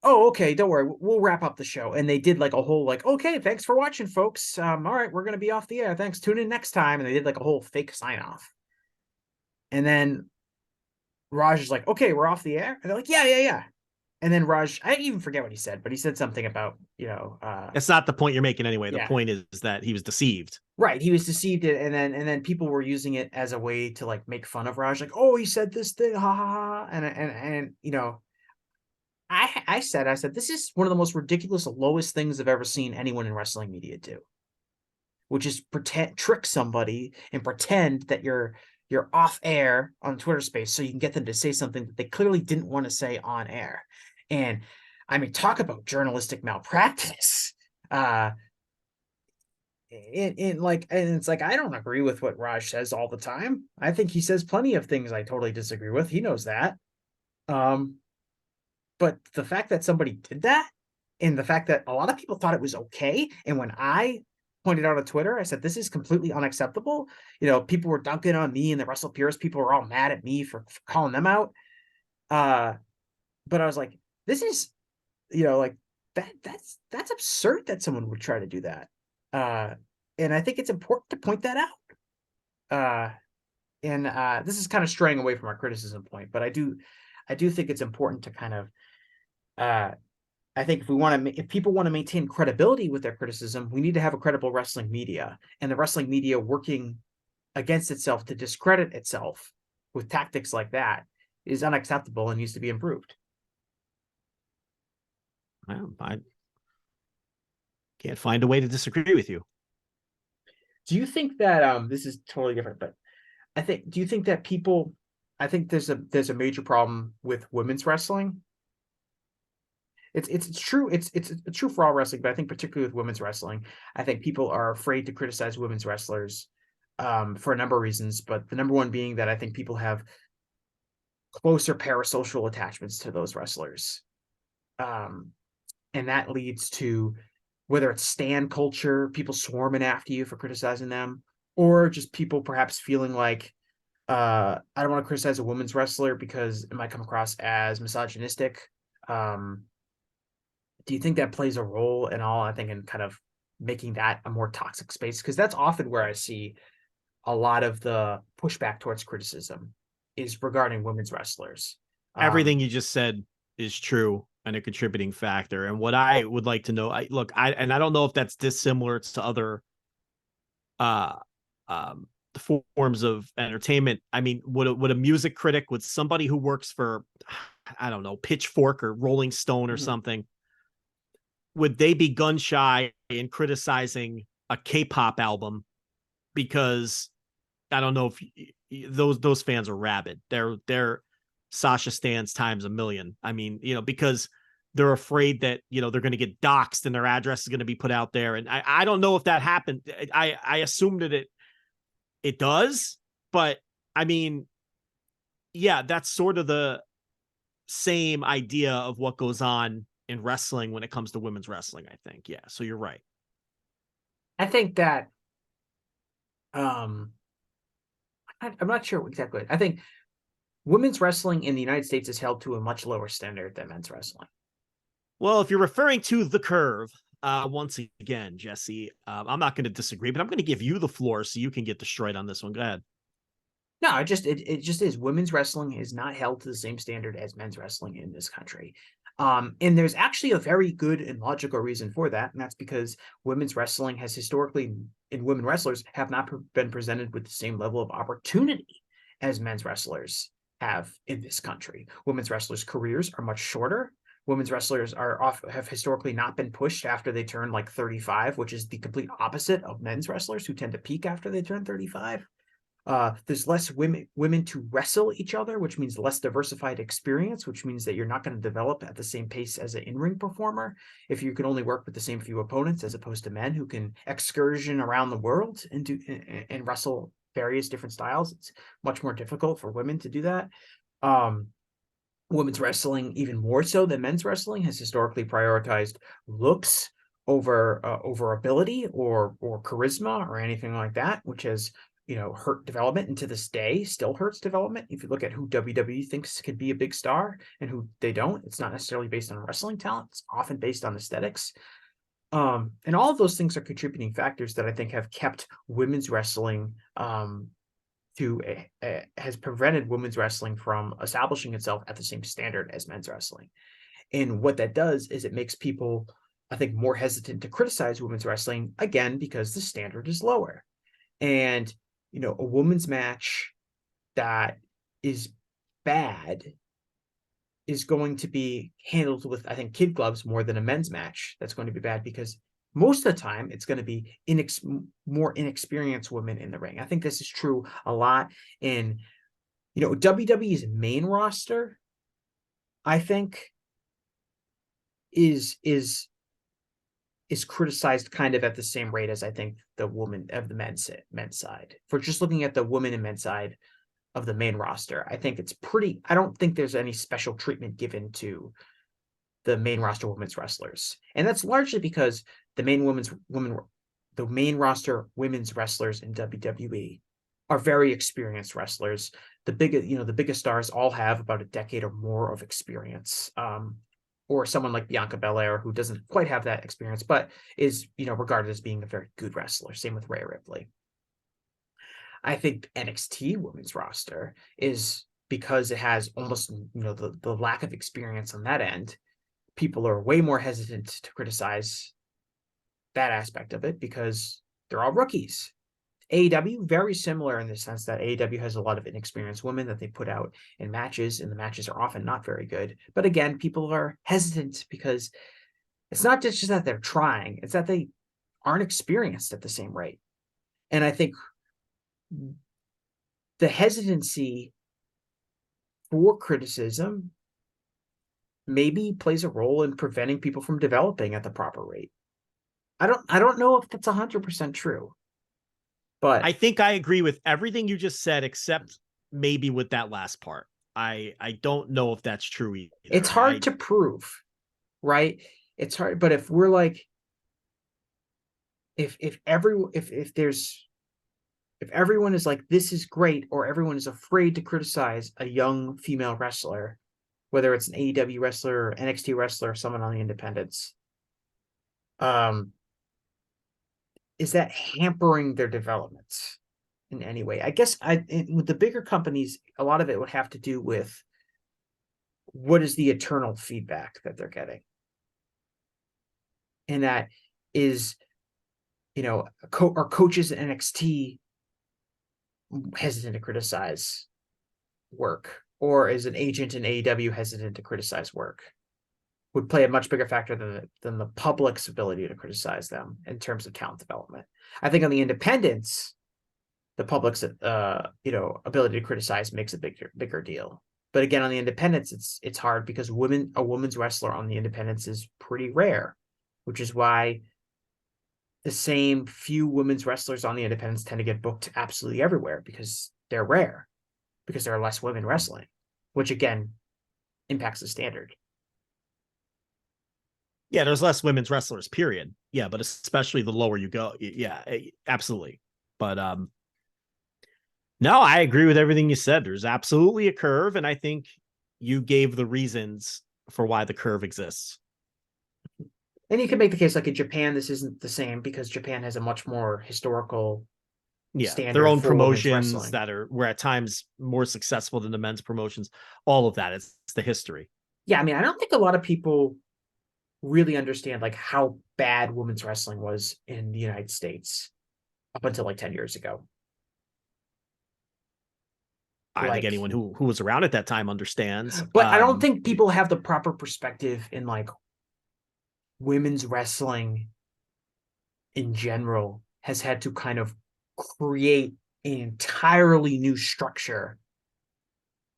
[SPEAKER 1] "Oh, okay, don't worry, we'll wrap up the show." And they did like a whole like, "Okay, thanks for watching, folks. All right, we're gonna be off the air. Thanks. Tune in next time." And they did like a whole fake sign off. And then Raj is like, "Okay, we're off the air." And they're like, "Yeah, yeah, yeah." And then Raj, I even forget what he said, but he said something about,
[SPEAKER 2] It's not the point you're making anyway. The
[SPEAKER 1] yeah,
[SPEAKER 2] point is that he was deceived.
[SPEAKER 1] right. He was deceived, and then people were using it as a way to like make fun of Raj, like, "Oh, he said this thing, ha ha ha," and I said this is one of the most ridiculous, lowest things I've ever seen anyone in wrestling media do, which is trick somebody and pretend that you're off air on Twitter Space so you can get them to say something that they clearly didn't want to say on air. And I mean, talk about journalistic malpractice. And it's like, I don't agree with what Raj says all the time. I think he says plenty of things I totally disagree with. He knows that. Um, but the fact that somebody did that, and the fact that a lot of people thought it was okay, and when I pointed out on Twitter, I said this is completely unacceptable. People were dunking on me, and the Russell Pierce people were all mad at me for calling them out. But I was like, this is, like that's absurd that someone would try to do that. Uh, and I think it's important to point that out. And this is kind of straying away from our criticism point, but I do think it's important to kind of uh I think if people want to maintain credibility with their criticism, we need to have a credible wrestling media, and the wrestling media working against itself to discredit itself with tactics like that is unacceptable and needs to be improved.
[SPEAKER 2] Well, I can't find a way to disagree with you.
[SPEAKER 1] Do you think that this is totally different, but do you think that people I think there's a major problem with women's wrestling. It's true. It's true for all wrestling, but I think particularly with women's wrestling, I think people are afraid to criticize women's wrestlers for a number of reasons. But the number one being that I think people have closer parasocial attachments to those wrestlers, um, and that leads to whether it's stan culture, people swarming after you for criticizing them, or just people perhaps feeling like I don't want to criticize a women's wrestler because it might come across as misogynistic. Um, do you think that plays a role in all? I think in kind of making that a more toxic space, because that's often where I see a lot of the pushback towards criticism is regarding women's wrestlers. Um,
[SPEAKER 2] Everything you just said is true and a contributing factor. And what I would like to know, I don't know if that's dissimilar to other uh um forms of entertainment. I mean, would a music critic, would somebody who works for, I don't know, Pitchfork or Rolling Stone or
[SPEAKER 1] mhm.
[SPEAKER 2] something, would they be gun shy in criticizing a K-pop album because I don't know if those fans are rabid. They're Sasha stands times a million. I mean, because they're afraid that they're going to get doxxed and their address is going to be put out there. And I don't know if that happened. I assume that it does, but I mean, yeah, that's sort of the same idea of what goes on in wrestling when it comes to women's wrestling, I think. Yeah, so you're right.
[SPEAKER 1] I think that um, I'm not sure exactly. I think women's wrestling in the United States is held to a much lower standard than men's wrestling.
[SPEAKER 2] Well, if you're referring to the curve, once again, Jesse. I'm not going to disagree, but I'm going to give you the floor so you can get destroyed on this one. Go ahead.
[SPEAKER 1] No, it just is. Women's wrestling is not held to the same standard as men's wrestling in this country. And there's actually a very good and logical reason for that, and that's because women's wrestling has historically, and women wrestlers have not been presented with the same level of opportunity as men's wrestlers have in this country. Women's wrestlers' careers are much shorter. Women's wrestlers have historically not been pushed after they turn like 35, which is the complete opposite of men's wrestlers who tend to peak after they turn 35. There's less women to wrestle each other, which means less diversified experience, which means that you're not going to develop at the same pace as an in-ring performer if you can only work with the same few opponents, as opposed to men who can excursion around the world and wrestle various different styles. It's much more difficult for women to do that. Women's wrestling, even more so than men's wrestling, has historically prioritized looks over ability or charisma or anything like that, which has hurt development, and to this day still hurts development. If you look at who WWE thinks could be a big star and who they don't, it's not necessarily based on wrestling talent. It's often based on aesthetics. And all of those things are contributing factors that I think have kept women's wrestling has prevented women's wrestling from establishing itself at the same standard as men's wrestling. And what that does is it makes people, I think, more hesitant to criticize women's wrestling, again, because the standard is lower. And a women's match that is bad is going to be handled with, I think, kid gloves more than a men's match that's going to be bad, because most of the time it's going to be more inexperienced women in the ring. I think this is true a lot in, WWE's main roster, I think, is criticized kind of at the same rate as I think the men's side. For just looking at the women and men's side of the main roster, I think I don't think there's any special treatment given to the main roster women's wrestlers. And that's largely because the main roster women's wrestlers in WWE are very experienced wrestlers. The biggest stars all have about a decade or more of experience. Or someone like Bianca Belair, who doesn't quite have that experience, but is, regarded as being a very good wrestler. Same with Rhea Ripley. I think NXT women's roster is, because it has almost, the lack of experience on that end, people are way more hesitant to criticize that aspect of it because they're all rookies. AEW, very similar in the sense that AEW has a lot of inexperienced women that they put out in matches, and the matches are often not very good. But again, people are hesitant because it's not just that they're trying, it's that they aren't experienced at the same rate. And I think the hesitancy for criticism maybe plays a role in preventing people from developing at the proper rate. I don't know if that's 100% true. But
[SPEAKER 2] I think I agree with everything you just said, except maybe with that last part. I don't know if that's true either.
[SPEAKER 1] It's hard to prove, right? It's hard, but if we're like, if everyone is like, this is great, or everyone is afraid to criticize a young female wrestler, whether it's an AEW wrestler or NXT wrestler or someone on the independents, is that hampering their developments in any way? I guess with the bigger companies, a lot of it would have to do with what is the eternal feedback that they're getting. And that is, are coaches at NXT hesitant to criticize work, or is an agent in AEW hesitant to criticize work? Would play a much bigger factor than the public's ability to criticize them in terms of talent development. I think on the independents, the public's ability to criticize makes a bigger deal. But again, on the independents, it's hard because a women's wrestler on the independents is pretty rare, which is why the same few women's wrestlers on the independents tend to get booked absolutely everywhere, because they're rare, because there are less women wrestling, which again impacts the standard.
[SPEAKER 2] Yeah, there's less women's wrestlers, period. Yeah, but especially the lower you go. Yeah, absolutely. But no, I agree with everything you said. There's absolutely a curve, and I think you gave the reasons for why the curve exists.
[SPEAKER 1] And you can make the case like in Japan, this isn't the same because Japan has a much more historical
[SPEAKER 2] Yeah, their
[SPEAKER 1] standard
[SPEAKER 2] own
[SPEAKER 1] for women's
[SPEAKER 2] promotions
[SPEAKER 1] wrestling.
[SPEAKER 2] that were at times more successful than the men's promotions. All of that is the history.
[SPEAKER 1] Yeah, I mean, I don't think a lot of people really understand like how bad women's wrestling was in the United States up until like 10 years ago.
[SPEAKER 2] I think
[SPEAKER 1] Like,
[SPEAKER 2] anyone who was around at that time understands.
[SPEAKER 1] but I don't think people have the proper perspective in like women's wrestling in general has had to kind of create an entirely new structure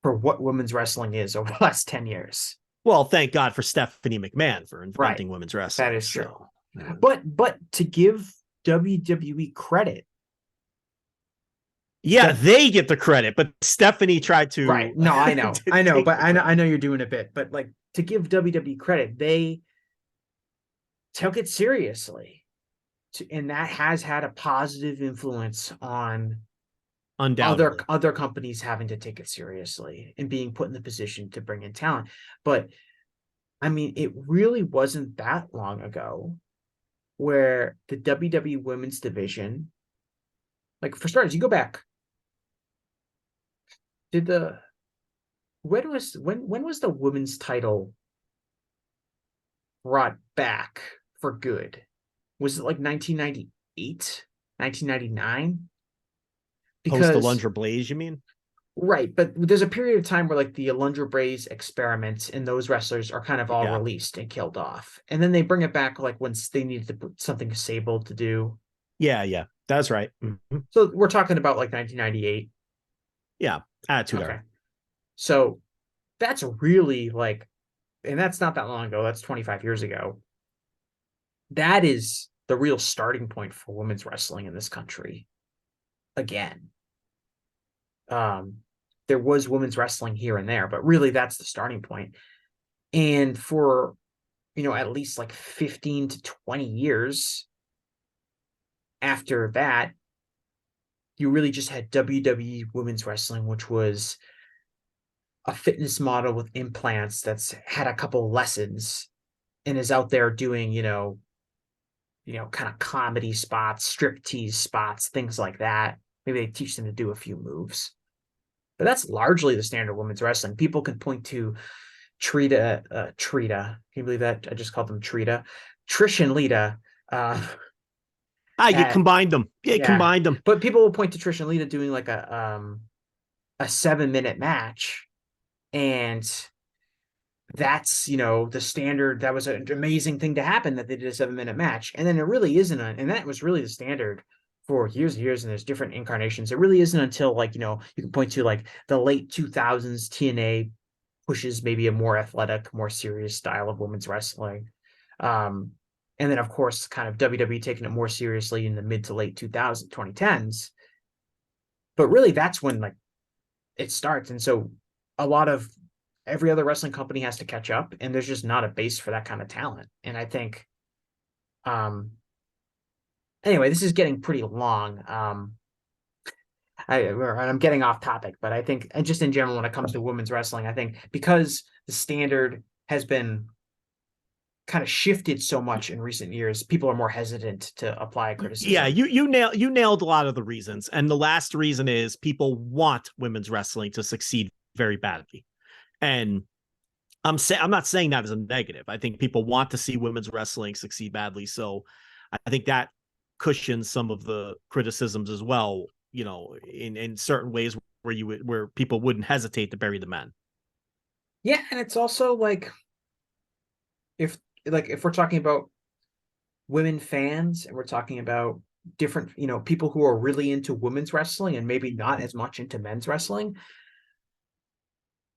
[SPEAKER 1] for what women's wrestling is over the last 10 years.
[SPEAKER 2] Well, thank God for Stephanie McMahon for
[SPEAKER 1] Right.
[SPEAKER 2] inventing women's
[SPEAKER 1] That
[SPEAKER 2] wrestling.
[SPEAKER 1] is true.
[SPEAKER 2] So,
[SPEAKER 1] But to give WWE credit,
[SPEAKER 2] yeah,
[SPEAKER 1] that
[SPEAKER 2] they get the credit, but Stephanie tried
[SPEAKER 1] right.
[SPEAKER 2] to,
[SPEAKER 1] No, I know.
[SPEAKER 2] to
[SPEAKER 1] I know,
[SPEAKER 2] take
[SPEAKER 1] but
[SPEAKER 2] the credit.
[SPEAKER 1] I know you're doing a bit, but like to give WWE credit, they took it seriously. And that has had a positive influence on
[SPEAKER 2] Undoubtedly.
[SPEAKER 1] other companies having to take it seriously and being put in the position to bring in talent. But I mean, it really wasn't that long ago where the WWE women's division, like for starters, you go back, did the when was the women's title brought back for good? Was it like 1998, 1999?
[SPEAKER 2] Post
[SPEAKER 1] Because
[SPEAKER 2] Alundra Blaze, you mean?
[SPEAKER 1] right, but there's a period of time where like the Alundra Braze experiments and those wrestlers are kind of all
[SPEAKER 2] Yeah.
[SPEAKER 1] released and killed off. And then they bring it back like when they needed to put something Sable to do.
[SPEAKER 2] Yeah, yeah. That's right. Mm-hmm.
[SPEAKER 1] So we're talking about like 1998.
[SPEAKER 2] Yeah. Attitude
[SPEAKER 1] Okay.
[SPEAKER 2] Era.
[SPEAKER 1] So that's really like, and that's not that long ago. That's 25 years ago. That is the real starting point for women's wrestling in this country again. Um, there was women's wrestling here and there, but really that's the starting point. And for, at least like 15 to 20 years after that, you really just had WWE women's wrestling, which was a fitness model with implants that's had a couple lessons and is out there doing, kind of comedy spots, striptease spots, things like that. Maybe they teach them to do a few moves. But that's largely the standard women's wrestling. People can point to Trita. Can you believe that? I just called them Trita. Trish and Lita.
[SPEAKER 2] You
[SPEAKER 1] At
[SPEAKER 2] combined them. Yeah,
[SPEAKER 1] Yeah.
[SPEAKER 2] combined them.
[SPEAKER 1] But people will point to Trish and Lita doing like a 7-minute match. And that's, the standard. That was an amazing thing to happen that they did a 7-minute match. And then it really isn't and that was really the standard for years and years, and there's different incarnations. It really isn't until like, you can point to like the late 2000s TNA pushes maybe a more athletic, more serious style of women's wrestling. And then of course kind of WWE taking it more seriously in the mid to late 2010s. But really that's when like it starts. And so a lot of every other wrestling company has to catch up, and there's just not a base for that kind of talent. And I think anyway, this is getting pretty long. I'm getting off topic, but I think, and just in general, when it comes to women's wrestling, I think because the standard has been kind of shifted so much in recent years, people are more hesitant to apply
[SPEAKER 2] Yeah,
[SPEAKER 1] criticism.
[SPEAKER 2] you nailed a lot of the reasons. And the last reason is people want women's wrestling to succeed very badly. And I'm not saying that as a negative. I think people want to see women's wrestling succeed badly. So I think that cushions some of the criticisms as well, in certain ways where people wouldn't hesitate to bury the men.
[SPEAKER 1] Yeah, and it's also like if if we're talking about women fans and we're talking about different, people who are really into women's wrestling and maybe not as much into men's wrestling,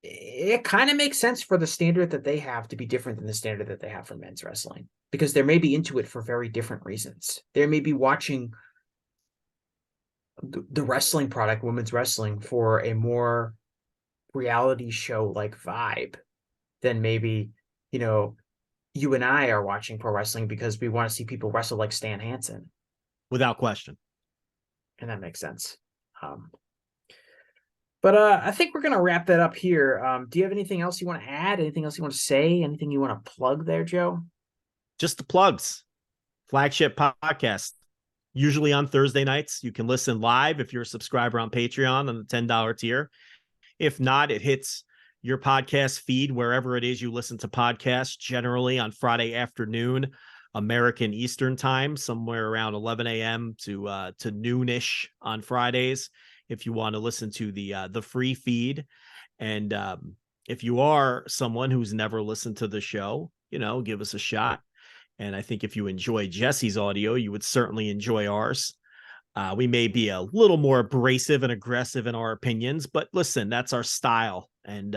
[SPEAKER 1] it kind of makes sense for the standard that they have to be different than the standard that they have for men's wrestling, because they may be into it for very different reasons. They may be watching the wrestling product, women's wrestling, for a more reality show like vibe than maybe, you know, you and I are watching pro wrestling because we want to see people wrestle like Stan Hansen.
[SPEAKER 2] Without question.
[SPEAKER 1] And that makes sense. But I think we're gonna wrap that up here. Do you have anything else you want to add? Anything else you want to say? Anything you want to plug there, Joe?
[SPEAKER 2] Just the plugs. Flagship podcast, usually on Thursday nights. You can listen live if you're a subscriber on Patreon on the $10 tier. If not, it hits your podcast feed wherever it is you listen to podcasts, generally on Friday afternoon, American Eastern time, somewhere around 11 a.m. to noonish on Fridays. If you want to listen to the free feed, and if you are someone who's never listened to the show, give us a shot. And I think if you enjoy Jesse's audio, you would certainly enjoy ours. We may be a little more abrasive and aggressive in our opinions, but listen, that's our style. And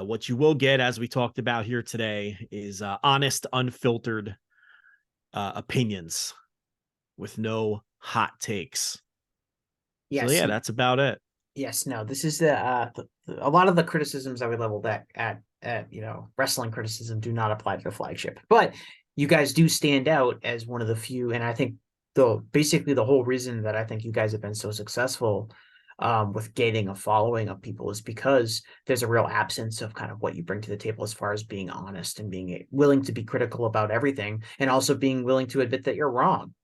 [SPEAKER 2] what you will get, as we talked about here today, is honest, unfiltered opinions with no hot takes.
[SPEAKER 1] Yes.
[SPEAKER 2] So yeah, that's about it.
[SPEAKER 1] Yes, no, this is a lot of the criticisms that we leveled at wrestling criticism do not apply to the flagship, but you guys do stand out as one of the few, and I think basically the whole reason that I think you guys have been so successful with gaining a following of people is because there's a real absence of kind of what you bring to the table as far as being honest and being willing to be critical about everything, and also being willing to admit that you're wrong.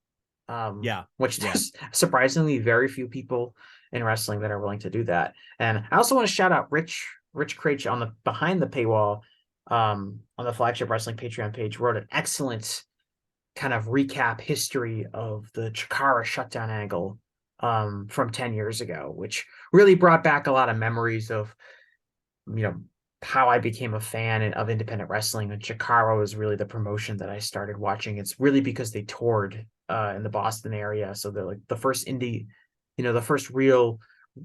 [SPEAKER 1] Which there's surprisingly very few people in wrestling that are willing to do that. And I also want to shout out Rich Craich on the behind the paywall on the Flagship Wrestling Patreon page, wrote an excellent kind of recap history of the Chikara shutdown angle from 10 years ago, which really brought back a lot of memories of how I became a fan of independent wrestling. And Chikara was really the promotion that I started watching. It's really because they toured in the Boston area. So they're like the first indie, the first real,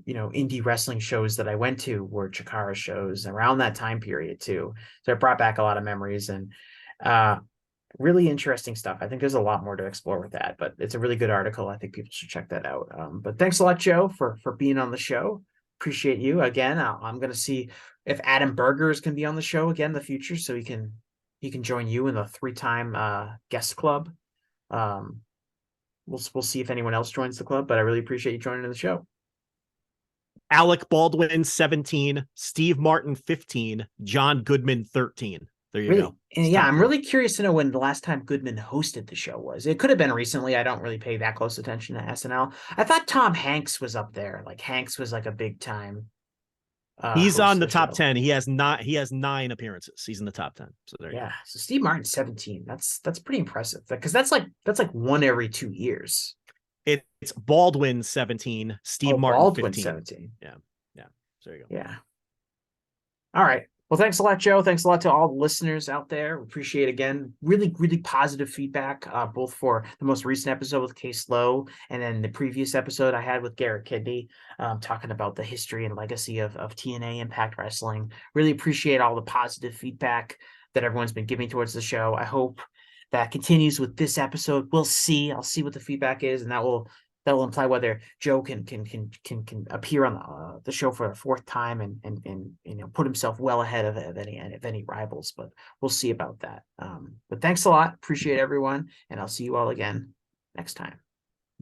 [SPEAKER 1] indie wrestling shows that I went to were Chikara shows around that time period too. So it brought back a lot of memories and really interesting stuff. I think there's a lot more to explore with that, but it's a really good article. I think people should check that out. But thanks a lot, Joe, for being on the show. Appreciate you again. I'm going to see if Adam Burgers can be on the show again in the future, so he can join you in the 3-time guest club. We'll see if anyone else joins the club, but I really appreciate you joining the show.
[SPEAKER 2] Alec Baldwin 17, Steve Martin 15, John Goodman 13. There you go.
[SPEAKER 1] And yeah, I'm really curious to know when the last time Goodman hosted the show was. It could have been recently. I don't really pay that close attention to SNL. I thought Tom Hanks was up there. Like Hanks was like a big time.
[SPEAKER 2] He's on the top 10. He has 9 appearances. He's in the top 10. So there you go.
[SPEAKER 1] So Steve Martin 17. That's pretty impressive because that's like one every 2 years.
[SPEAKER 2] It's Baldwin 17, Steve Martin
[SPEAKER 1] Baldwin
[SPEAKER 2] 15.
[SPEAKER 1] 17.
[SPEAKER 2] Yeah. So there you go.
[SPEAKER 1] Yeah. All right. Well, thanks a lot, Joe. Thanks a lot to all the listeners out there. Appreciate again, really, really positive feedback, both for the most recent episode with Case Lowe and then the previous episode I had with Garrett Kidney, talking about the history and legacy of TNA Impact Wrestling. Really appreciate all the positive feedback that everyone's been giving towards the show. I hope that continues with this episode. We'll see. I'll see what the feedback is, and that will imply whether Joe can appear on the show for a 4th time and put himself well ahead of any rivals. But we'll see about that. But thanks a lot. Appreciate everyone, and I'll see you all again next time.